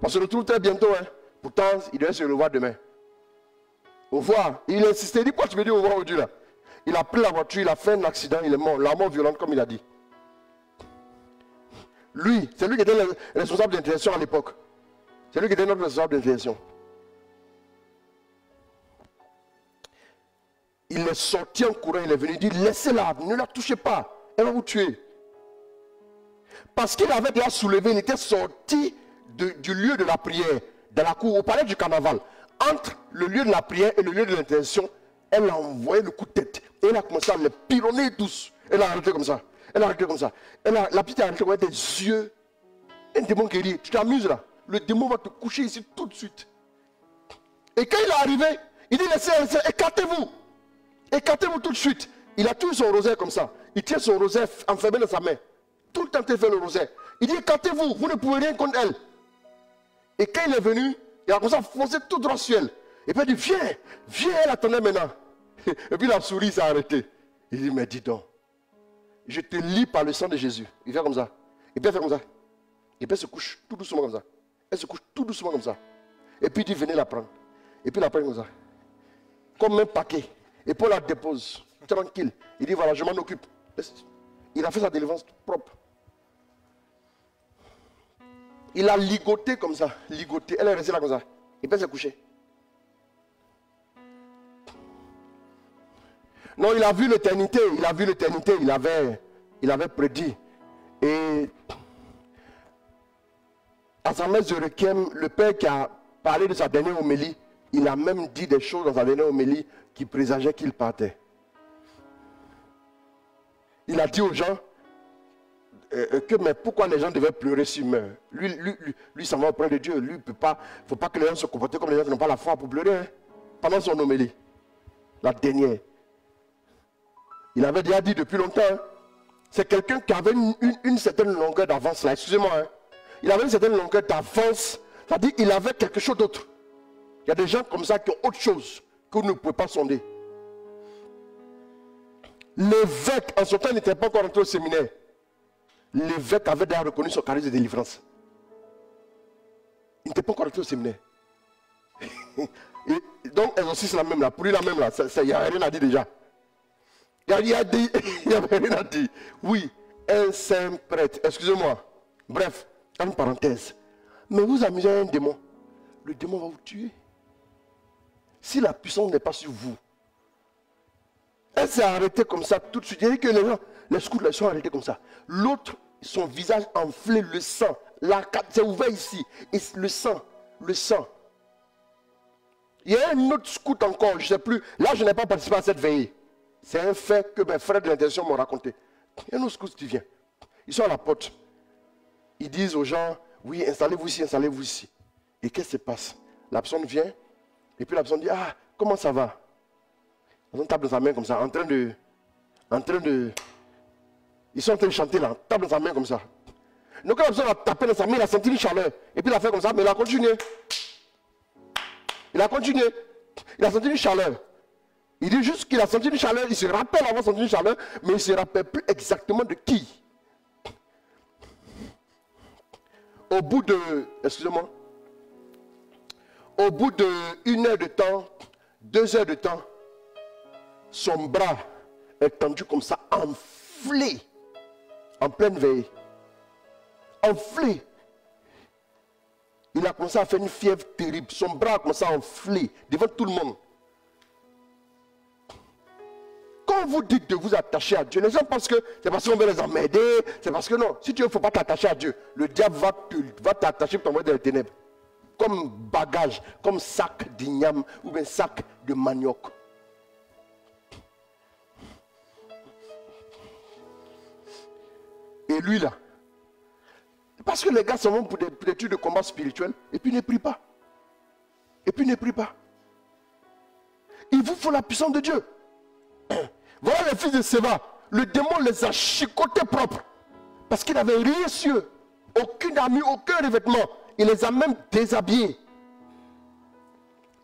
On se retrouve très bientôt. Hein. Pourtant, il devait se revoir demain. Au revoir. Il insistait. Il dit, pourquoi tu me dis au revoir aujourd'hui là? Il a pris la voiture, il a fait un accident, il est mort. La mort violente comme il a dit. Lui, c'est lui qui était le responsable d'intervention à l'époque. C'est lui qui était notre responsable d'intervention. Il est sorti en courant, il est venu dire, laissez-la, ne la touchez pas, elle va vous tuer. Parce qu'il avait déjà soulevé, il était sorti du lieu de la prière, dans la cour, au palais du carnaval. Entre le lieu de la prière et le lieu de l'intervention, elle a envoyé le coup de tête. Et elle a commencé à les pironner tous. Elle a arrêté comme ça. Elle a arrêté comme ça. La petite a arrêté avec des yeux. Un démon qui dit, tu t'amuses là. Le démon va te coucher ici tout de suite. Et quand il est arrivé, il dit, laissez, écartez-vous. Écartez-vous tout de suite. Il a tué son rosaire comme ça. Il tient son rosaire enfermé dans sa main. Tout le temps qu'il fait le rosaire. Il dit, écartez-vous, vous ne pouvez rien contre elle. Et quand il est venu, il a commencé à foncer tout droit sur elle. Et puis il dit, viens, elle attendait maintenant. Et puis la souris s'est arrêtée. Il dit, mais dis donc, je te lie par le sang de Jésus. Il fait comme ça. Et puis elle fait comme ça. Et puis elle se couche tout doucement comme ça. Elle se couche tout doucement comme ça. Et puis il dit, venez la prendre. Et puis il la prend comme ça. Comme un paquet. Et puis on la dépose. Tranquille. Il dit, voilà, je m'en occupe. Il a fait sa délivrance propre. Il a ligoté comme ça. Ligoté. Elle est restée là comme ça. Et puis elle s'est couchée. Non, il a vu l'éternité. Il a vu l'éternité. Il avait prédit. Et à sa messe de requiem, le père qui a parlé de sa dernière homélie, il a même dit des choses dans sa dernière homélie qui présageaient qu'il partait. Il a dit aux gens mais pourquoi les gens devaient pleurer s'il meurt? Lui s'en va auprès de Dieu. Lui, il ne faut pas que les gens se comportent comme les gens qui n'ont pas la foi pour pleurer. Hein, pendant son homélie. La dernière. Il avait déjà dit depuis longtemps. Hein, c'est quelqu'un qui avait une certaine longueur d'avance là. Excusez-moi. Hein, il avait une certaine longueur d'avance. C'est-à-dire qu'il avait quelque chose d'autre. Il y a des gens comme ça qui ont autre chose que vous ne pouvez pas sonder. L'évêque, en son temps, n'était pas encore entré au séminaire. L'évêque avait déjà reconnu son charisme de délivrance. Il n'était pas encore entré au séminaire. Et donc, exorcisme la même là. Pour lui, la même là. Il n'y a rien à dire déjà. Il n'y avait rien à dire. Oui, un saint prêtre. Excusez-moi. Bref, une parenthèse. Mais vous amusez à un démon. Le démon va vous tuer. Si la puissance n'est pas sur vous. Elle s'est arrêtée comme ça tout de suite. Il dit que les gens, les scouts sont arrêtés comme ça. L'autre, son visage enflé, le sang. C'est ouvert ici. Et le sang. Il y a un autre scout encore, je ne sais plus. Là, je n'ai pas participé à cette veillée. C'est un fait que mes frères de l'intention m'ont raconté. Il y a un autre scout qui vient. Ils sont à la porte. Ils disent aux gens, oui, installez-vous ici, installez-vous ici. Et qu'est-ce qui se passe? La personne vient. Et puis la personne dit, ah, comment ça va? On tape dans sa main comme ça, en train de... Ils sont en train de chanter là, tape dans sa main comme ça. Donc quand la personne a tapé dans sa main, il a senti une chaleur. Et puis il a fait comme ça, mais il a continué. Il a senti une chaleur. Il dit juste qu'il a senti une chaleur, il se rappelle avoir senti une chaleur, mais il ne se rappelle plus exactement de qui. Au bout de... Excusez-moi. Au bout de 1 heure de temps, 2 heures de temps, son bras est tendu comme ça, enflé, en pleine veille. Enflé. Il a commencé à faire une fièvre terrible. Son bras a commencé à enfler devant tout le monde. Quand vous dites de vous attacher à Dieu, les gens pensent que c'est parce qu'on veut les emmerder, c'est parce que non. Si tu ne veux pas t'attacher à Dieu, le diable va t'attacher pour t'envoyer dans les ténèbres. Comme bagage, comme sac d'igname ou bien sac de manioc. lui là. Parce que les gars s'en vont pour des études de combat spirituel et puis ne prient pas. Et puis ne prient pas. Il vous faut la puissance de Dieu. Voilà les fils de Séba. Le démon les a chicotés propres. Parce qu'ils n'avaient rien sur eux. Aucune armure, aucun revêtement. Il les a même déshabillés.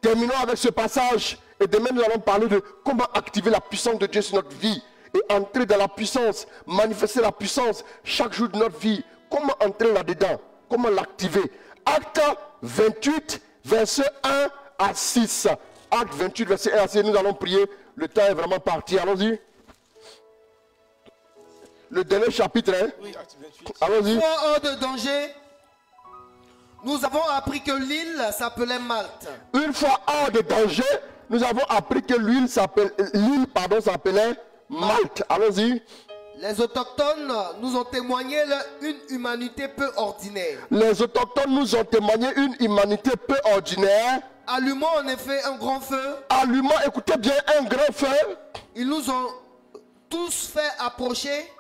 Terminons avec ce passage. Et demain nous allons parler de comment activer la puissance de Dieu sur notre vie. Et entrer dans la puissance. Manifester la puissance chaque jour de notre vie. Comment entrer là-dedans? Comment l'activer? Acte 28, verset 1 à 6. Acte 28, verset 1 à 6. Nous allons prier. Le temps est vraiment parti. Allons-y. Le dernier chapitre, hein? Oui, acte 28. Allons-y. Hors de danger, nous avons appris que l'île s'appelait Malte. Une fois hors de danger, nous avons appris que l'île s'appelait Malte. Allons-y. Les autochtones nous ont témoigné une humanité peu ordinaire. Les autochtones nous ont témoigné une humanité peu ordinaire. Allumant en effet un grand feu. Allumant, écoutez bien, un grand feu. Ils nous ont tous fait approcher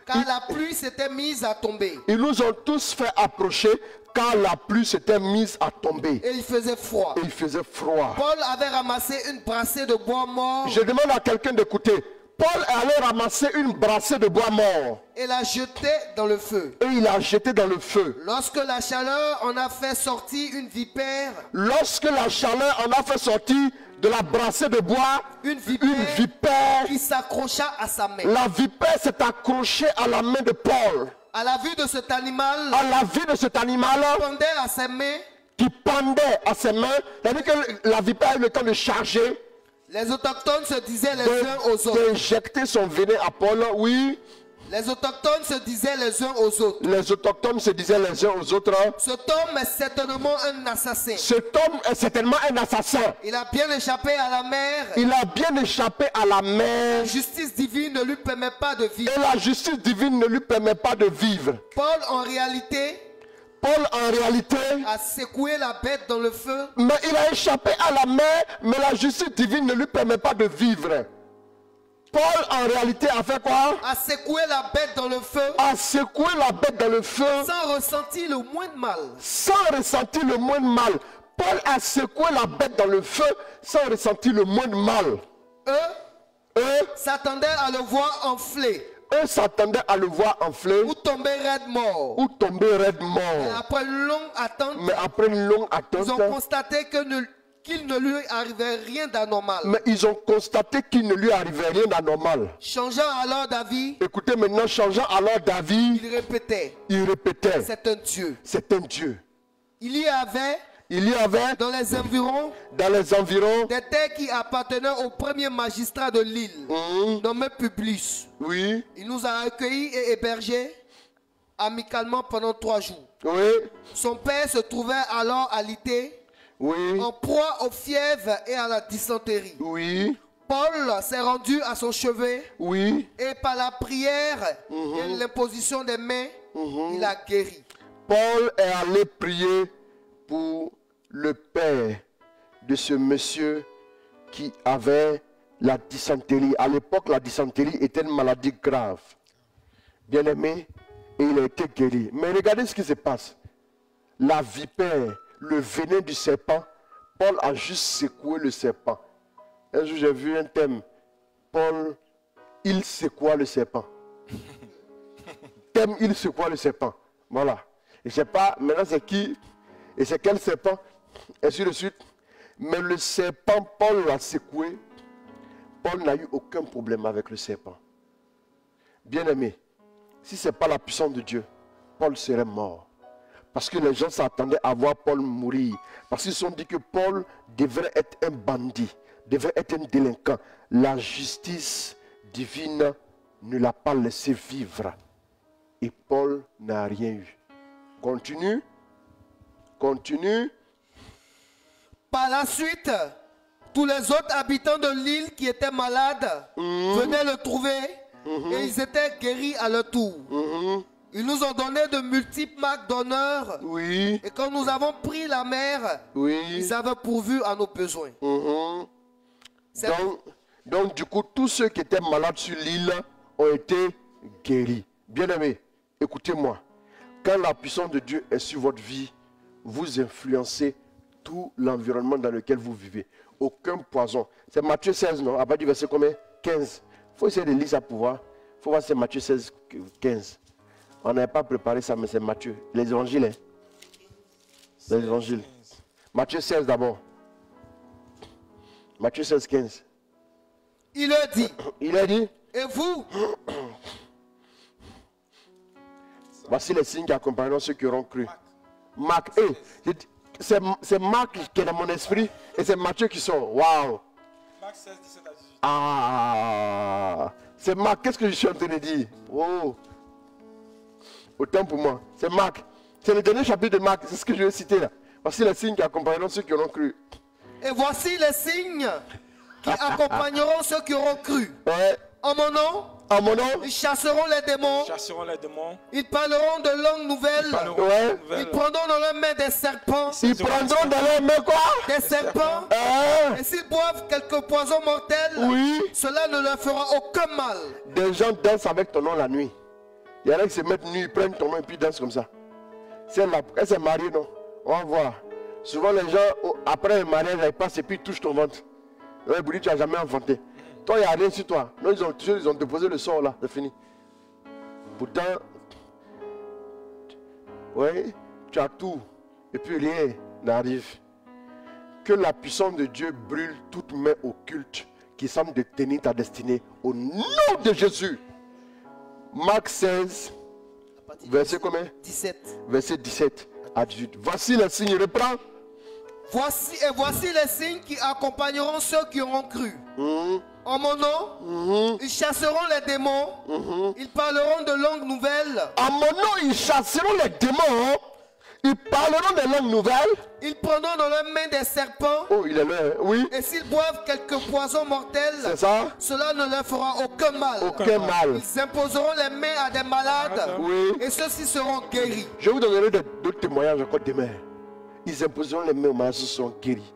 car la pluie s'était mise à tomber. Ils nous ont tous fait approcher car la pluie s'était mise à tomber. Et il faisait froid. Et il faisait froid. Paul avait ramassé une brassée de bois mort. Je demande à quelqu'un d'écouter. Paul allait ramasser une brassée de bois mort. Et la jeter dans le feu. Et il l'a jeté dans le feu. Lorsque la chaleur en a fait sortir une vipère. Lorsque la chaleur en a fait sortir de la brassée de bois, une vipère qui s'accrocha à sa main. La vipère s'est accrochée à la main de Paul. À la vue de cet animal, pendait à ses mains, qui pendait à ses mains, c'est-à-dire que la vipère a eu le temps de charger. Les autochtones se disaient les uns aux autres. D'injecter son venin à Paul, oui. Les autochtones se disaient les uns aux autres. Les autochtones se disaient les uns aux autres. Cet homme est certainement un assassin. Cet homme est certainement un assassin. Il a bien échappé à la mer. Il a bien échappé à la mer. La justice divine ne lui permet pas de vivre. Et la justice divine ne lui permet pas de vivre. Paul en réalité a secoué la bête dans le feu. Mais il a échappé à la mer, mais la justice divine ne lui permet pas de vivre. Paul en réalité a fait quoi? A secoué la bête dans le feu. A secoué la bête dans le feu. Sans ressentir le moindre mal. Sans ressentir le moindre mal. Paul a secoué la bête dans le feu sans ressentir le moindre mal. Eux s'attendaient à le voir enflé. Eux s'attendaient à le voir enflé. Ou tomber raide mort. Ou tomber raide mort. Mais après une longue attente, ils ont constaté qu'il ne lui arrivait rien d'anormal. Mais ils ont constaté qu'il ne lui arrivait rien d'anormal. Changeant alors d'avis. Écoutez maintenant, changeant alors d'avis. Il répétait. C'est un Dieu. C'est un Dieu. Il y avait dans les environs des terres qui appartenaient au premier magistrat de l'île, nommé Publius. Oui. Il nous a accueillis et hébergés amicalement pendant 3 jours. Oui. Son père se trouvait alors alité. Oui. En proie aux fièvres et à la dysenterie. Oui. Paul s'est rendu à son chevet. Oui. Et par la prière et l'imposition des mains, il a guéri. Paul est allé prier pour le père de ce monsieur qui avait la dysenterie. À l'époque, la dysenterie était une maladie grave. Bien aimé, et il a été guéri. Mais regardez ce qui se passe. La vipère, le venin du serpent, Paul a juste secoué le serpent. Un jour, j'ai vu un thème. Paul, il secoua le serpent. Thème, il secoua le serpent. Voilà. Et je ne sais pas, maintenant c'est qui et c'est quel serpent, et ainsi de suite. Mais le serpent, Paul l'a secoué. Paul n'a eu aucun problème avec le serpent. Bien aimé, si ce n'est pas la puissance de Dieu, Paul serait mort. Parce que les gens s'attendaient à voir Paul mourir. Parce qu'ils se sont dit que Paul devrait être un bandit, devrait être un délinquant. La justice divine ne l'a pas laissé vivre. Et Paul n'a rien eu. Continue. Continue. Par la suite, tous les autres habitants de l'île qui étaient malades venaient le trouver et ils étaient guéris à leur tour. Ils nous ont donné de multiples marques d'honneur. Oui. Et quand nous avons pris la mer, ils avaient pourvu à nos besoins. Donc, du coup, tous ceux qui étaient malades sur l'île ont été guéris. Bien aimés, écoutez-moi, quand la puissance de Dieu est sur votre vie, vous influencez tout l'environnement dans lequel vous vivez. Aucun poison. C'est Matthieu 16, non? À partir du verset combien? 15. Il faut essayer de lire ça pour voir. Il faut voir si c'est Matthieu 16, 15. On n'avait pas préparé ça, mais c'est Matthieu. Les évangiles, hein? Les évangiles. Matthieu 16 d'abord. Matthieu 16, 15. Il a dit. Il a dit. Et vous? Voici les signes qui accompagneront ceux qui auront cru. Marc, c'est Marc qui est dans mon esprit et c'est Matthieu qui sort. Waouh! Marc 16, 17 à 18. Ah! C'est Marc, qu'est-ce que je suis en train de dire? Oh! Autant pour moi. C'est Marc. C'est le dernier chapitre de Marc, c'est ce que je vais citer là. Voici les signes qui accompagneront ceux qui auront cru. Et voici les signes qui accompagneront ceux qui auront cru. Ouais. En mon nom. En mon nom. Ils chasseront les démons. Chasseront les démons. Ils parleront de langues nouvelles. Ouais. Ils prendront dans leurs mains des serpents. Ils prendront dans leurs mains quoi? Des serpents. Et s'ils boivent quelques poisons mortels, oui, cela ne leur fera aucun mal. Des gens dansent avec ton nom la nuit. Il y en a qui se mettent nuit, ils prennent ton nom et puis dansent comme ça. Elle s'est mariée, non? On va voir. Souvent les gens, après le mariage, ils passent et puis ils touchent ton ventre. Ouais, Bouli, tu n'as jamais enfanté. Toi, il n'y a rien sur toi. Non, ils ont déposé le sort là, c'est fini. Pourtant, oui, tu as tout. Et puis rien n'arrive. Que la puissance de Dieu brûle toute main occulte qui semble détenir ta destinée. Au nom de Jésus. Marc 16, verset combien? 17. Verset 17 à 18. Voici le signe, reprends. Voici les signes qui accompagneront ceux qui auront cru. En mon nom, ils chasseront les démons. Ils parleront de langues nouvelles. En mon nom, ils chasseront les démons. Ils parleront de langues nouvelles. Ils prendront dans leurs mains des serpents. Oh, il est là, oui. Et s'ils boivent quelques poisons mortels, c'est ça, cela ne leur fera aucun mal. Aucun mal. Ils imposeront les mains à des malades. Oui. Et ceux-ci seront guéris. Je vous donnerai d'autres témoignages encore demain. Ils imposeront les mains aux malades, ils seront guéris.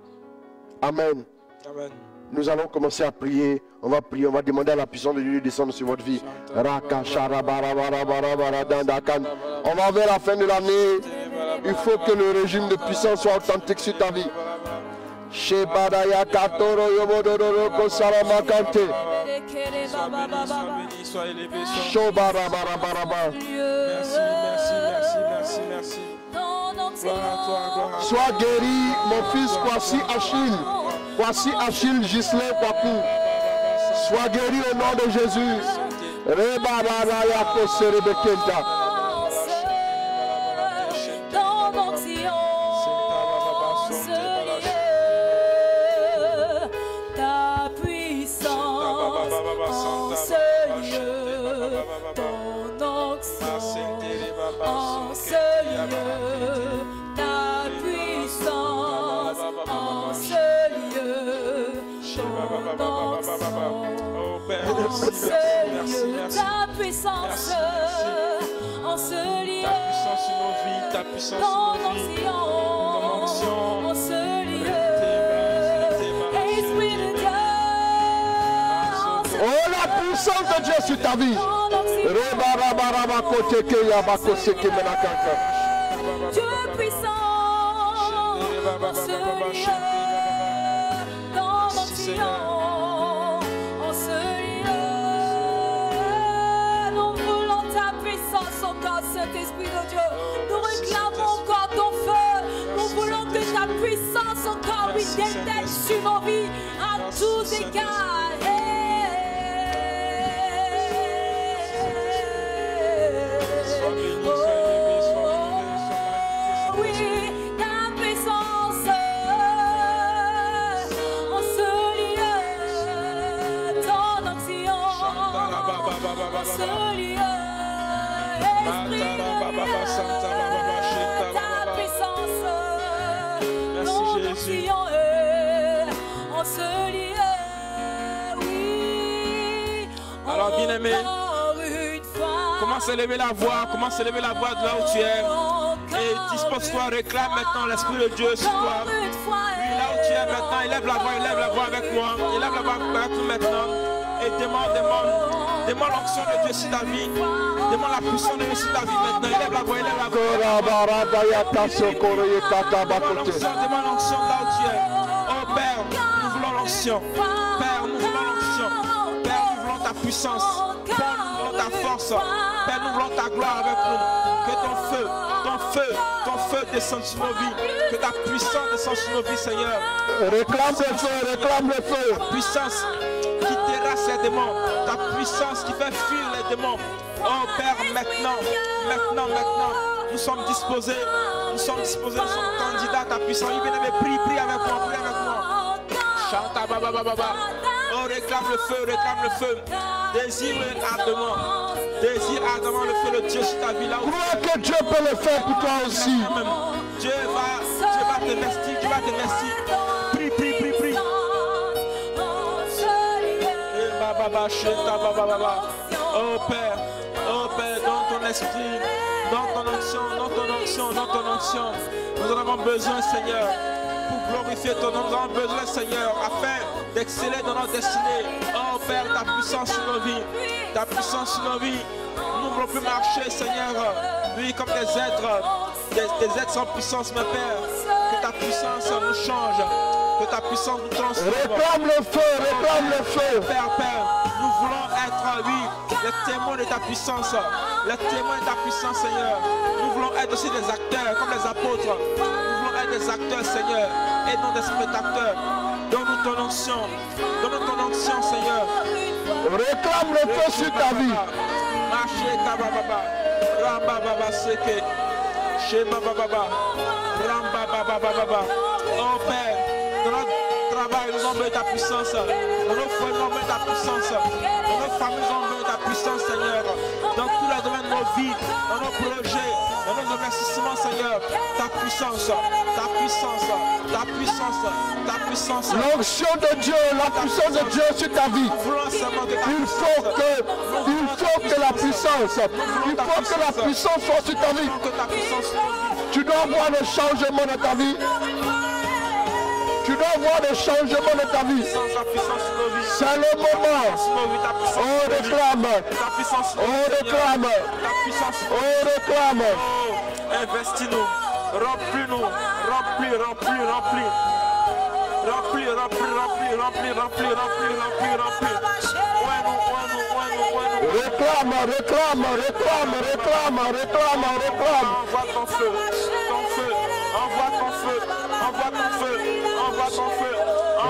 Amen. Amen. Nous allons commencer à prier. On va prier, on va demander à la puissance de Dieu de descendre sur votre vie. On va vers la fin de l'année. Il faut que le régime de puissance soit authentique sur ta vie. Merci. Sois guéri, mon fils, voici Achille. Voici Achille Gislain Kwaku. Sois guéri au nom de Jésus. Ta puissance en ce lieu, ton onction en ce lieu, ta puissance en ce lieu, ton onction en ce lieu, ta puissance en ce lieu, ta puissance sur nos vies, ta puissance sur nos vies, ton onction en ce lieu, Esprit de Dieu. Oh, la puissance de Dieu sur ta vie. Dieu puissant en ce lieu, dans l'onction, en ce lieu. Nous voulons ta puissance encore, Saint-Esprit de Dieu. Nous réclamons encore ton feu. Nous voulons que ta puissance encore oui, déteigne sur nos vies à tous égards. Alors bien-aimé, commence à élever la voix, commence à élever la voix de là où tu es. Et dispose-toi, réclame maintenant l'Esprit de Dieu sur toi. Oui, là où tu es maintenant, élève la voix avec moi. Élève la voix avec nous maintenant. Et demande. Demande l'onction de Dieu sur ta vie. Demande la puissance de Dieu sur ta vie maintenant. Élève la voix, élève la voix. Demande l'onction là où tu es. Oh Père, nous voulons l'onction. Père, nous voulons l'onction. Père, nous voulons ta puissance. Père, nous voulons ta force. Père, nous voulons ta gloire avec nous. Que ton feu descende sur nos vies. Que ta puissance descende sur nos vies, Seigneur. Réclame le feu, réclame le feu. Ta puissance qui terrasse les démons. Ta puissance qui fait fuir les démons. Oh Père, maintenant, nous sommes disposés. Nous sommes candidats à ta puissance. Bien-aimé, prie avec moi, Chante, baba. Oh, réclame le feu. Désire ardemment le feu de Dieu sur ta vie là où crois que Dieu peut le faire pour toi aussi. Dieu va te vestir, Prie. Oh Père, dans ton esprit, dans ton onction, nous en avons besoin, Seigneur, pour glorifier ton nom. Nous avons besoin, Seigneur, afin d'exceller dans notre destinée. Oh Père, ta puissance sur nos vies, Nous ne voulons plus marcher, Seigneur, oui, comme des êtres sans puissance, mon Père. Que ta puissance nous change, que ta puissance nous transforme. Réclame le feu. Père, nous voulons être, oui, les témoins de ta puissance, Seigneur. Nous voulons être aussi des acteurs, comme les apôtres. Nous voulons être des acteurs, Seigneur, et non des spectateurs. Donne-nous ton onction, Seigneur. Réclame le feu sur ta vie. Oh Père, dans notre travail, nous avons besoin de ta puissance. Dans nos foyers, nous avons besoin de ta puissance. Dans nos familles, nous avons besoin de ta puissance, Seigneur. Dans tous les domaines de nos vies, dans nos projets, dans nos investissements, Seigneur. Ta puissance. L'onction de Dieu, la puissance de Dieu sur ta vie. Il faut que la puissance soit sur ta vie. Tu dois avoir des changements dans ta vie. C'est le moment. On réclame. Investis-nous. Remplis-nous. Réclame. Envoie ton feu.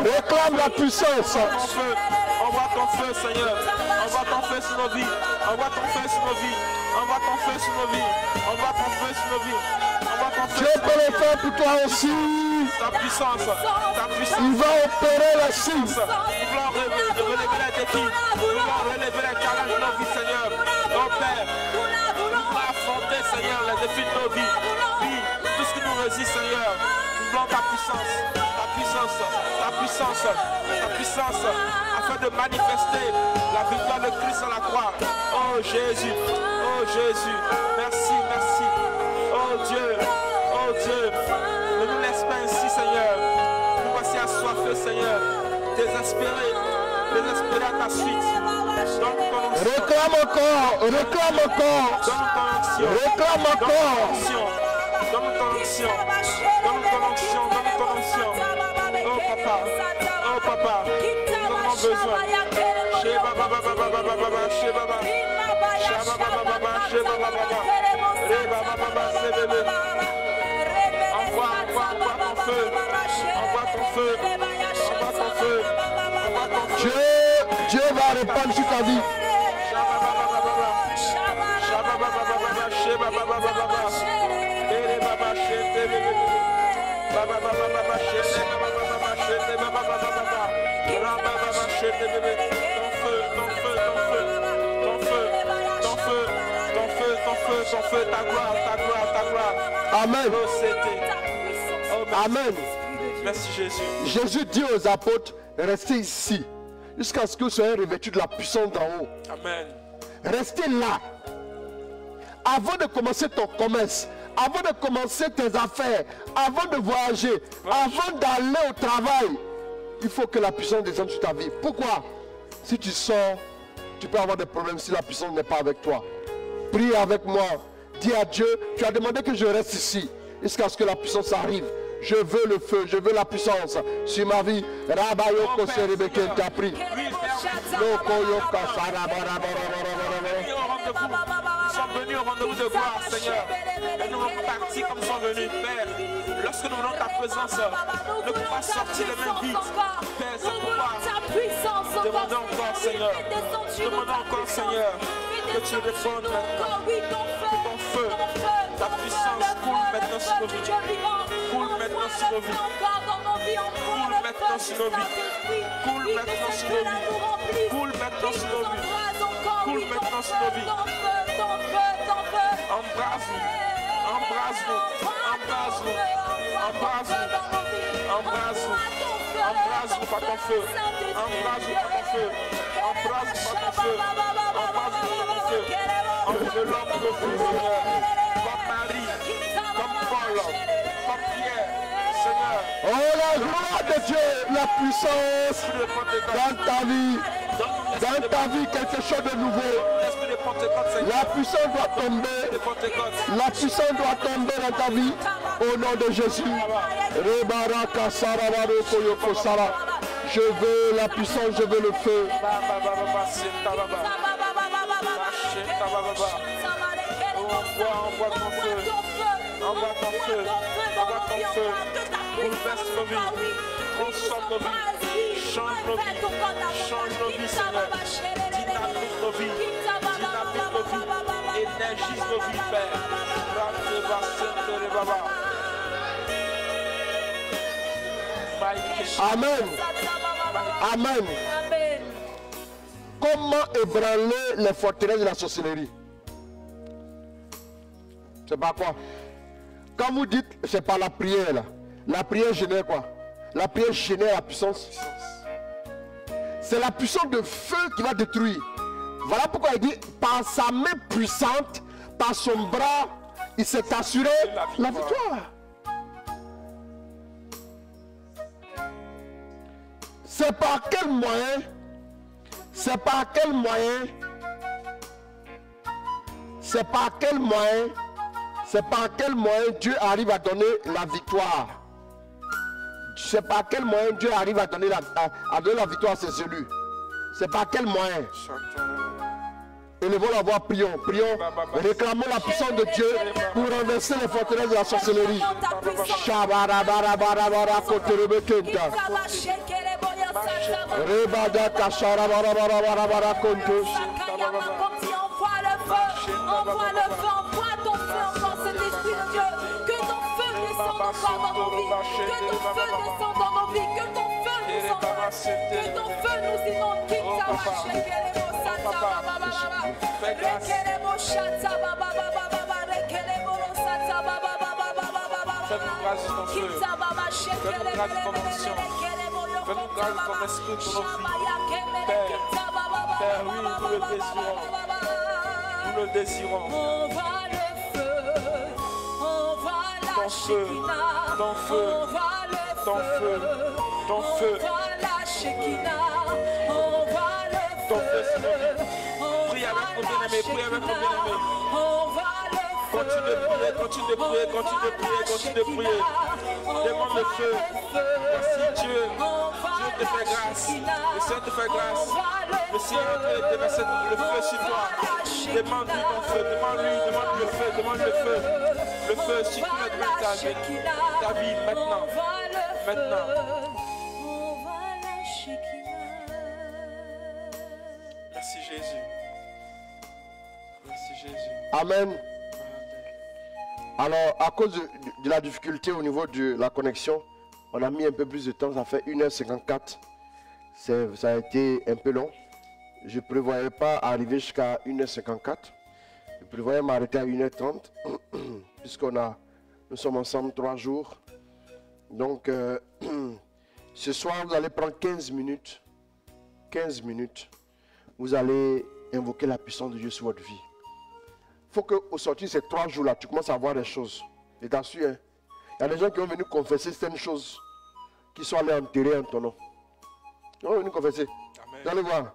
Réclame la puissance. Envoie ton feu, Seigneur. Envoie ton feu sur nos vies. Dieu peut le faire pour toi aussi. Ta puissance. Il va opérer la signe. Nous voulons relever les défis. Nous voulons relever les challenges de nos vies, Seigneur. Oh Père, nous voulons affronter, Seigneur, les défis de nos vies. Oui, tout ce qui nous résiste, Seigneur. Nous voulons ta puissance, afin de manifester la victoire de Christ à la croix. Oh Jésus, merci. Oh Dieu, ne nous laisse pas ainsi, Seigneur. Nous voici assoiffés, Seigneur, désespérés à ta suite. Réclame encore. Donne-nous ton onction. Oh papa, nous avons besoin. Envoie ton feu. Dieu va répandre sur ta vie. Ton feu, ta gloire. Amen. Amen. Merci Jésus. Jésus dit aux apôtres, restez ici jusqu'à ce que vous soyez revêtus de la puissance d'en haut. Amen. Restez là. Avant de commencer ton commerce, avant de commencer tes affaires, avant de voyager, avant d'aller au travail, il faut que la puissance descende sur ta vie. Pourquoi? Si tu sors tu peux avoir des problèmes si la puissance n'est pas avec toi. Prie avec moi. Dis à Dieu, tu as demandé que je reste ici jusqu'à ce que la puissance arrive. Je veux le feu, je veux la puissance sur ma vie. Rabayoko Serebeke t'a pris. Nous sommes venus au rendez-vous de gloire, Seigneur. Et nous voulons partir comme nous sommes venus, Père. Lorsque nous voulons ta présence, ne pouvons pas sortir les mains vides. Père, c'est pourquoi demandons encore, Seigneur. Demandons encore, Seigneur, que tu répondes maintenant. Que ton feu, ta puissance coule maintenant sur nos vies. Coule maintenant sur nos vies. Coule maintenant sur nos vies. Coule maintenant sur nos vies. Coule maintenant sur nos vies. Coule maintenant sur nos vies. Embrasse-nous. Embrasse-nous. Embrasse-nous. Embrasse-nous. Embrasse-nous. Embrasse-nous par ton feu. Embrasse-nous par ton feu. Embrasse-nous par ton feu. Embrasse-nous par ton feu. Enveloppe nos vies, Seigneur. Comme Marie, comme Paul, comme Pierre, Seigneur. Oh la gloire de Dieu, la puissance dans ta vie. Dans ta vie, quelque chose de nouveau. La puissance doit tomber. La puissance doit tomber dans ta vie. Au nom de Jésus. Je veux la puissance, je veux le feu. Envoie ton feu. Envoie ton feu. Envoie ton feu. Bouleverse nos vies. Transforme nos vies. Change nos vies. Change nos vies, Seigneur. Dynamite nos vies. Dynamite nos vies. Énergise nos vies, Père. Amen. Amen. Comment ébranler les forteresses de la sorcellerie? C'est pas quoi? Quand vous dites, c'est pas la prière là. La prière génère quoi? La prière génère la puissance. C'est la puissance de feu qui va détruire. Voilà pourquoi il dit, par sa main puissante, par son bras, il s'est assuré la victoire. C'est par quel moyen? C'est par quel moyen? C'est par quel moyen? C'est par quel moyen Dieu arrive à donner la victoire? C'est par quel moyen Dieu arrive à donner la victoire à ses élus? C'est par quel moyen? Élevons la voix, prions, prions, réclamons la puissance de Dieu pour renverser les forteresses de la sorcellerie. Envoie le feu, envoie ton feu encore, cet esprit de Dieu. Que ton feu descende encore dans nos vies. Que ton feu descende dans nos vies. Que ton feu nous envoie. Que ton feu nous inonde. Fais-nous grâce de ton feu. Fais-nous grâce de ton onction. Fais-nous grâce de ton esprit pour nos vies. Père, oui, nous le désirons. Nous le désirons. Envoie le feu. Envoie la Shekinah. Ton feu. Ton feu. Ton feu. Envoie la Shekinah. Envoie le feu. Ton feu, Seigneur. Prie avec nos bien-aimés. Prie avec nos bien-aimés. Continue de prier, continue de prier, continue de prier, continue de prier. Demande le feu. Merci Dieu. Dieu te fait grâce. Le Seigneur te fait grâce. Le Seigneur te déverse le feu sur toi. Demande-lui ton feu. Demande le feu. Demande le feu. Le feu sur tout notre métal. Ta vie maintenant. Maintenant. Merci Jésus. Merci Jésus. Amen. Alors, à cause de la difficulté au niveau de la connexion, on a mis un peu plus de temps, ça fait 1h54. Ça a été un peu long. Je ne prévoyais pas arriver jusqu'à 1h54. Je prévoyais m'arrêter à 1h30, nous sommes ensemble 3 jours. Donc, ce soir, vous allez prendre 15 minutes. 15 minutes. Vous allez invoquer la puissance de Dieu sur votre vie. Il faut qu'au sortir de ces 3 jours-là, tu commences à voir des choses. Et t'assure, hein, il y a des gens qui ont venu confesser certaines choses qui sont allés enterrer en ton nom. Ils ont venu confesser. Amen. Vous allez voir.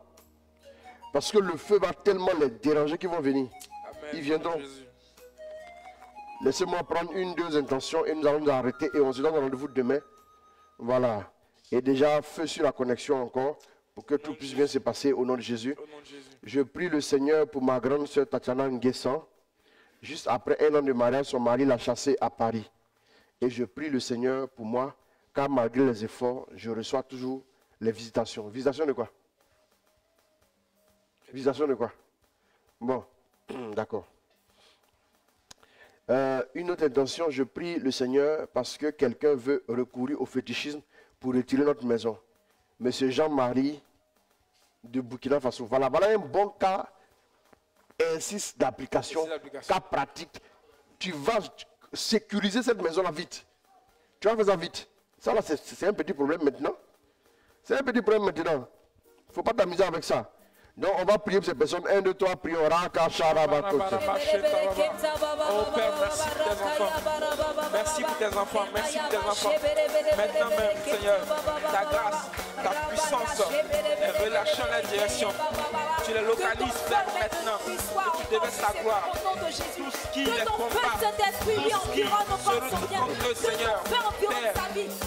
Parce que le feu va tellement les déranger qu'ils vont venir. Amen. Ils viendront. Laissez-moi prendre une, deux intentions et nous allons nous arrêter et on se donne rendez-vous demain. Voilà. Et déjà, feu sur la connexion encore pour que tout puisse bien se passer au nom de Jésus. Je prie le Seigneur pour ma grande sœur Tatiana Nguessan. Juste après 1 an de mariage, son mari l'a chassée à Paris. Et je prie le Seigneur pour moi, car malgré les efforts, je reçois toujours les visitations. Visitations de quoi? Visitation de quoi? Bon, d'accord. Une autre intention, je prie le Seigneur parce que quelqu'un veut recourir au fétichisme pour retirer notre maison. Monsieur Jean-Marie de Burkina Faso. Voilà un bon cas, insiste d'application, cas pratique. Tu vas sécuriser cette maison-là vite. Tu vas faire ça vite. Ça là, c'est un petit problème maintenant. C'est un petit problème maintenant. Il ne faut pas t'amuser avec ça. Donc on va prier pour ces personnes. 1, 2, 3, prions. Oh Père, merci pour tes enfants. Merci pour tes enfants. Merci pour tes enfants. Maintenant même, Seigneur, ta grâce, ta puissance est relâchée en la direction. Tu les localises maintenant. Et tu déverses ta gloire. Tout ce qui les combat, tout ce qui se retrouve contre le Seigneur. Père,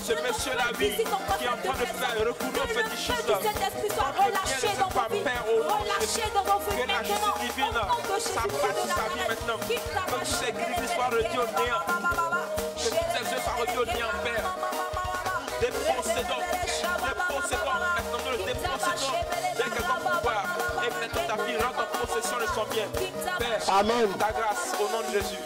ce monsieur-là, qui est en train de faire recourir au fétichisme, contre le bien de relâchez dans vos vies maintenant, au nom de Jésus de Nazareth, que toutes ces griffes soient réduites au néant, que toutes ces yeux soient réduits au néant, Père. Dépossédons maintenant, nous le dépossédons dès qu'elle va pouvoir, et maintenant ta fille rentre en possession de son bien, Père. Amen. Ta grâce, au nom de Jésus.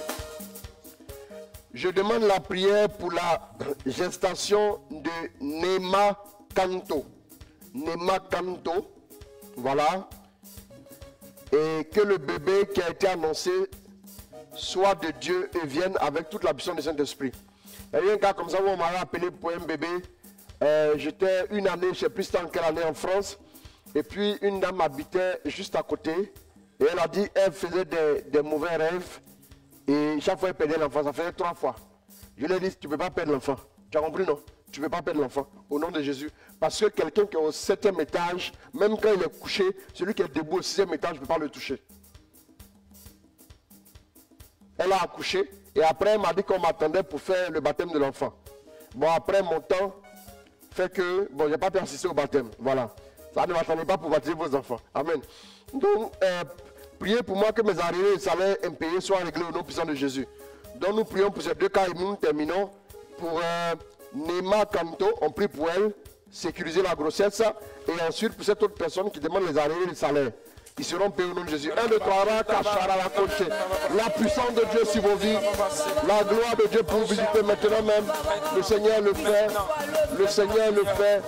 Je demande la prière pour la gestation de Nema Kanto. Nema Kanto. Voilà. Et que le bébé qui a été annoncé soit de Dieu et vienne avec toute la puissance du Saint-Esprit. Il y a un cas comme ça où on m'a appelé pour un bébé. J'étais une année, je ne sais plus dans quelle année en France. Et puis une dame habitait juste à côté. Et elle a dit qu'elle faisait des mauvais rêves. Et chaque fois elle perdait l'enfant. Ça faisait 3 fois. Je lui ai dit, tu ne peux pas perdre l'enfant. Tu as compris, non? Tu ne peux pas perdre l'enfant, au nom de Jésus. Parce que quelqu'un qui est au 7e étage, même quand il est couché, celui qui est debout au 6e étage ne peut pas le toucher. Elle a accouché et après elle m'a dit qu'on m'attendait pour faire le baptême de l'enfant. Bon, après mon temps fait que, bon, je n'ai pas pu assister au baptême. Voilà. Ça ne m'attendait pas pour baptiser vos enfants. Amen. Donc, priez pour moi que mes arriérés et salaires impayés soient réglés au nom puissant de Jésus. Donc, nous prions pour ces 2 cas et nous terminons pour... Nema Kanto, on prie pour elle, sécuriser la grossesse, et ensuite pour cette autre personne qui demande les arriérés et les salaires. Ils seront payés au nom de Jésus. 1, 2, 3, la puissance de Dieu sur vos vies, la gloire de Dieu pour vous visiter maintenant même. Le Seigneur le fait, le Seigneur le fait.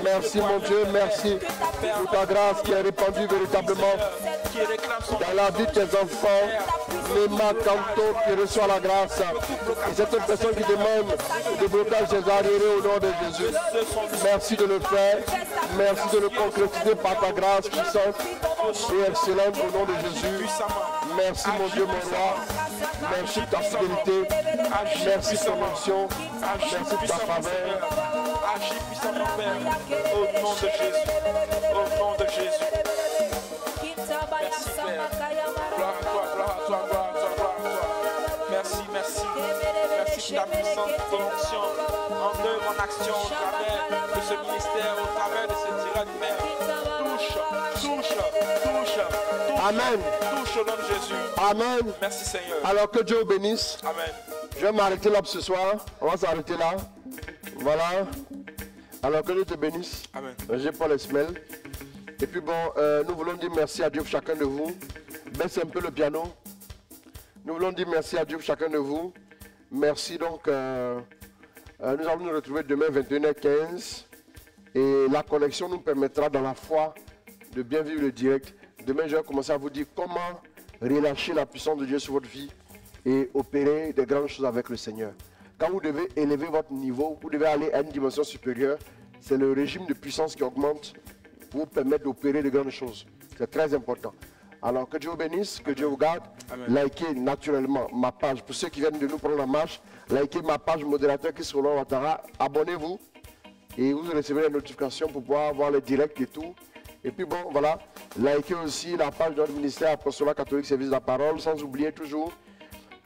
Merci mon Dieu, merci pour ta grâce qui est répandue véritablement dans la vie de tes enfants. Nema Kanto qui reçoit la grâce. Et cette autre personne qui demande le blocage des arriérés au nom de Jésus. Merci de le faire. Merci de le concrétiser par ta grâce puissante et excellente au nom de Jésus. Merci mon Dieu, mon roi. Merci de ta fidélité. Merci de ton onction. Merci de ta faveur. Agis puissamment, Père, au nom de Jésus. Au nom de Jésus. Merci, Père. Gloire à toi, gloire à toi, gloire à toi, gloire à toi. Merci, merci. Merci pour ta puissante onction en œuvre, en action, au travers de ce ministère, au travers de ce direct, Père. Touche. Amen. Touche au nom de Jésus. Amen. Merci, Seigneur. Alors que Dieu vous bénisse. Amen. Je vais m'arrêter là pour ce soir. On va s'arrêter là. Voilà. Alors que Dieu te bénisse. Amen. J'ai Paul Esmel. Et puis bon, nous voulons dire merci à Dieu pour chacun de vous. Baissez un peu le piano. Nous voulons dire merci à Dieu pour chacun de vous. Merci donc. Nous allons nous retrouver demain 21h15. Et la connexion nous permettra dans la foi de bien vivre le direct. Demain, je vais commencer à vous dire comment relâcher la puissance de Dieu sur votre vie et opérer de grandes choses avec le Seigneur. Quand vous devez élever votre niveau, vous devez aller à une dimension supérieure. C'est le régime de puissance qui augmente pour vous permettre d'opérer de grandes choses. C'est très important. Alors que Dieu vous bénisse, que Dieu vous garde. Amen. Likez naturellement ma page. Pour ceux qui viennent de nous prendre la marche, likez ma page modérateur qui se Ouattara. Abonnez-vous. Et vous recevez les notifications pour pouvoir voir les directs et tout. Et puis bon, voilà, likez aussi la page de notre ministère Apostolat Catholique Service de la Parole, sans oublier toujours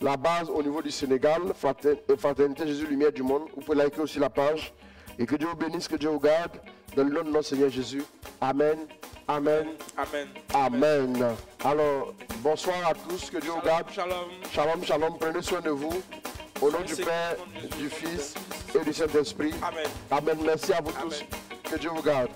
la base au niveau du Sénégal, Fraternité Jésus Lumière du Monde. Vous pouvez liker aussi la page. Et que Dieu vous bénisse, que Dieu vous garde. Dans le nom de notre Seigneur Jésus. Amen. Amen. Amen. Amen. Alors, bonsoir à tous, que Dieu vous garde. Shalom. Shalom, shalom. Prenez soin de vous. Au nom du Père, du Fils et du Saint-Esprit. Amen. Amen. Merci à vous tous. Que Dieu vous garde.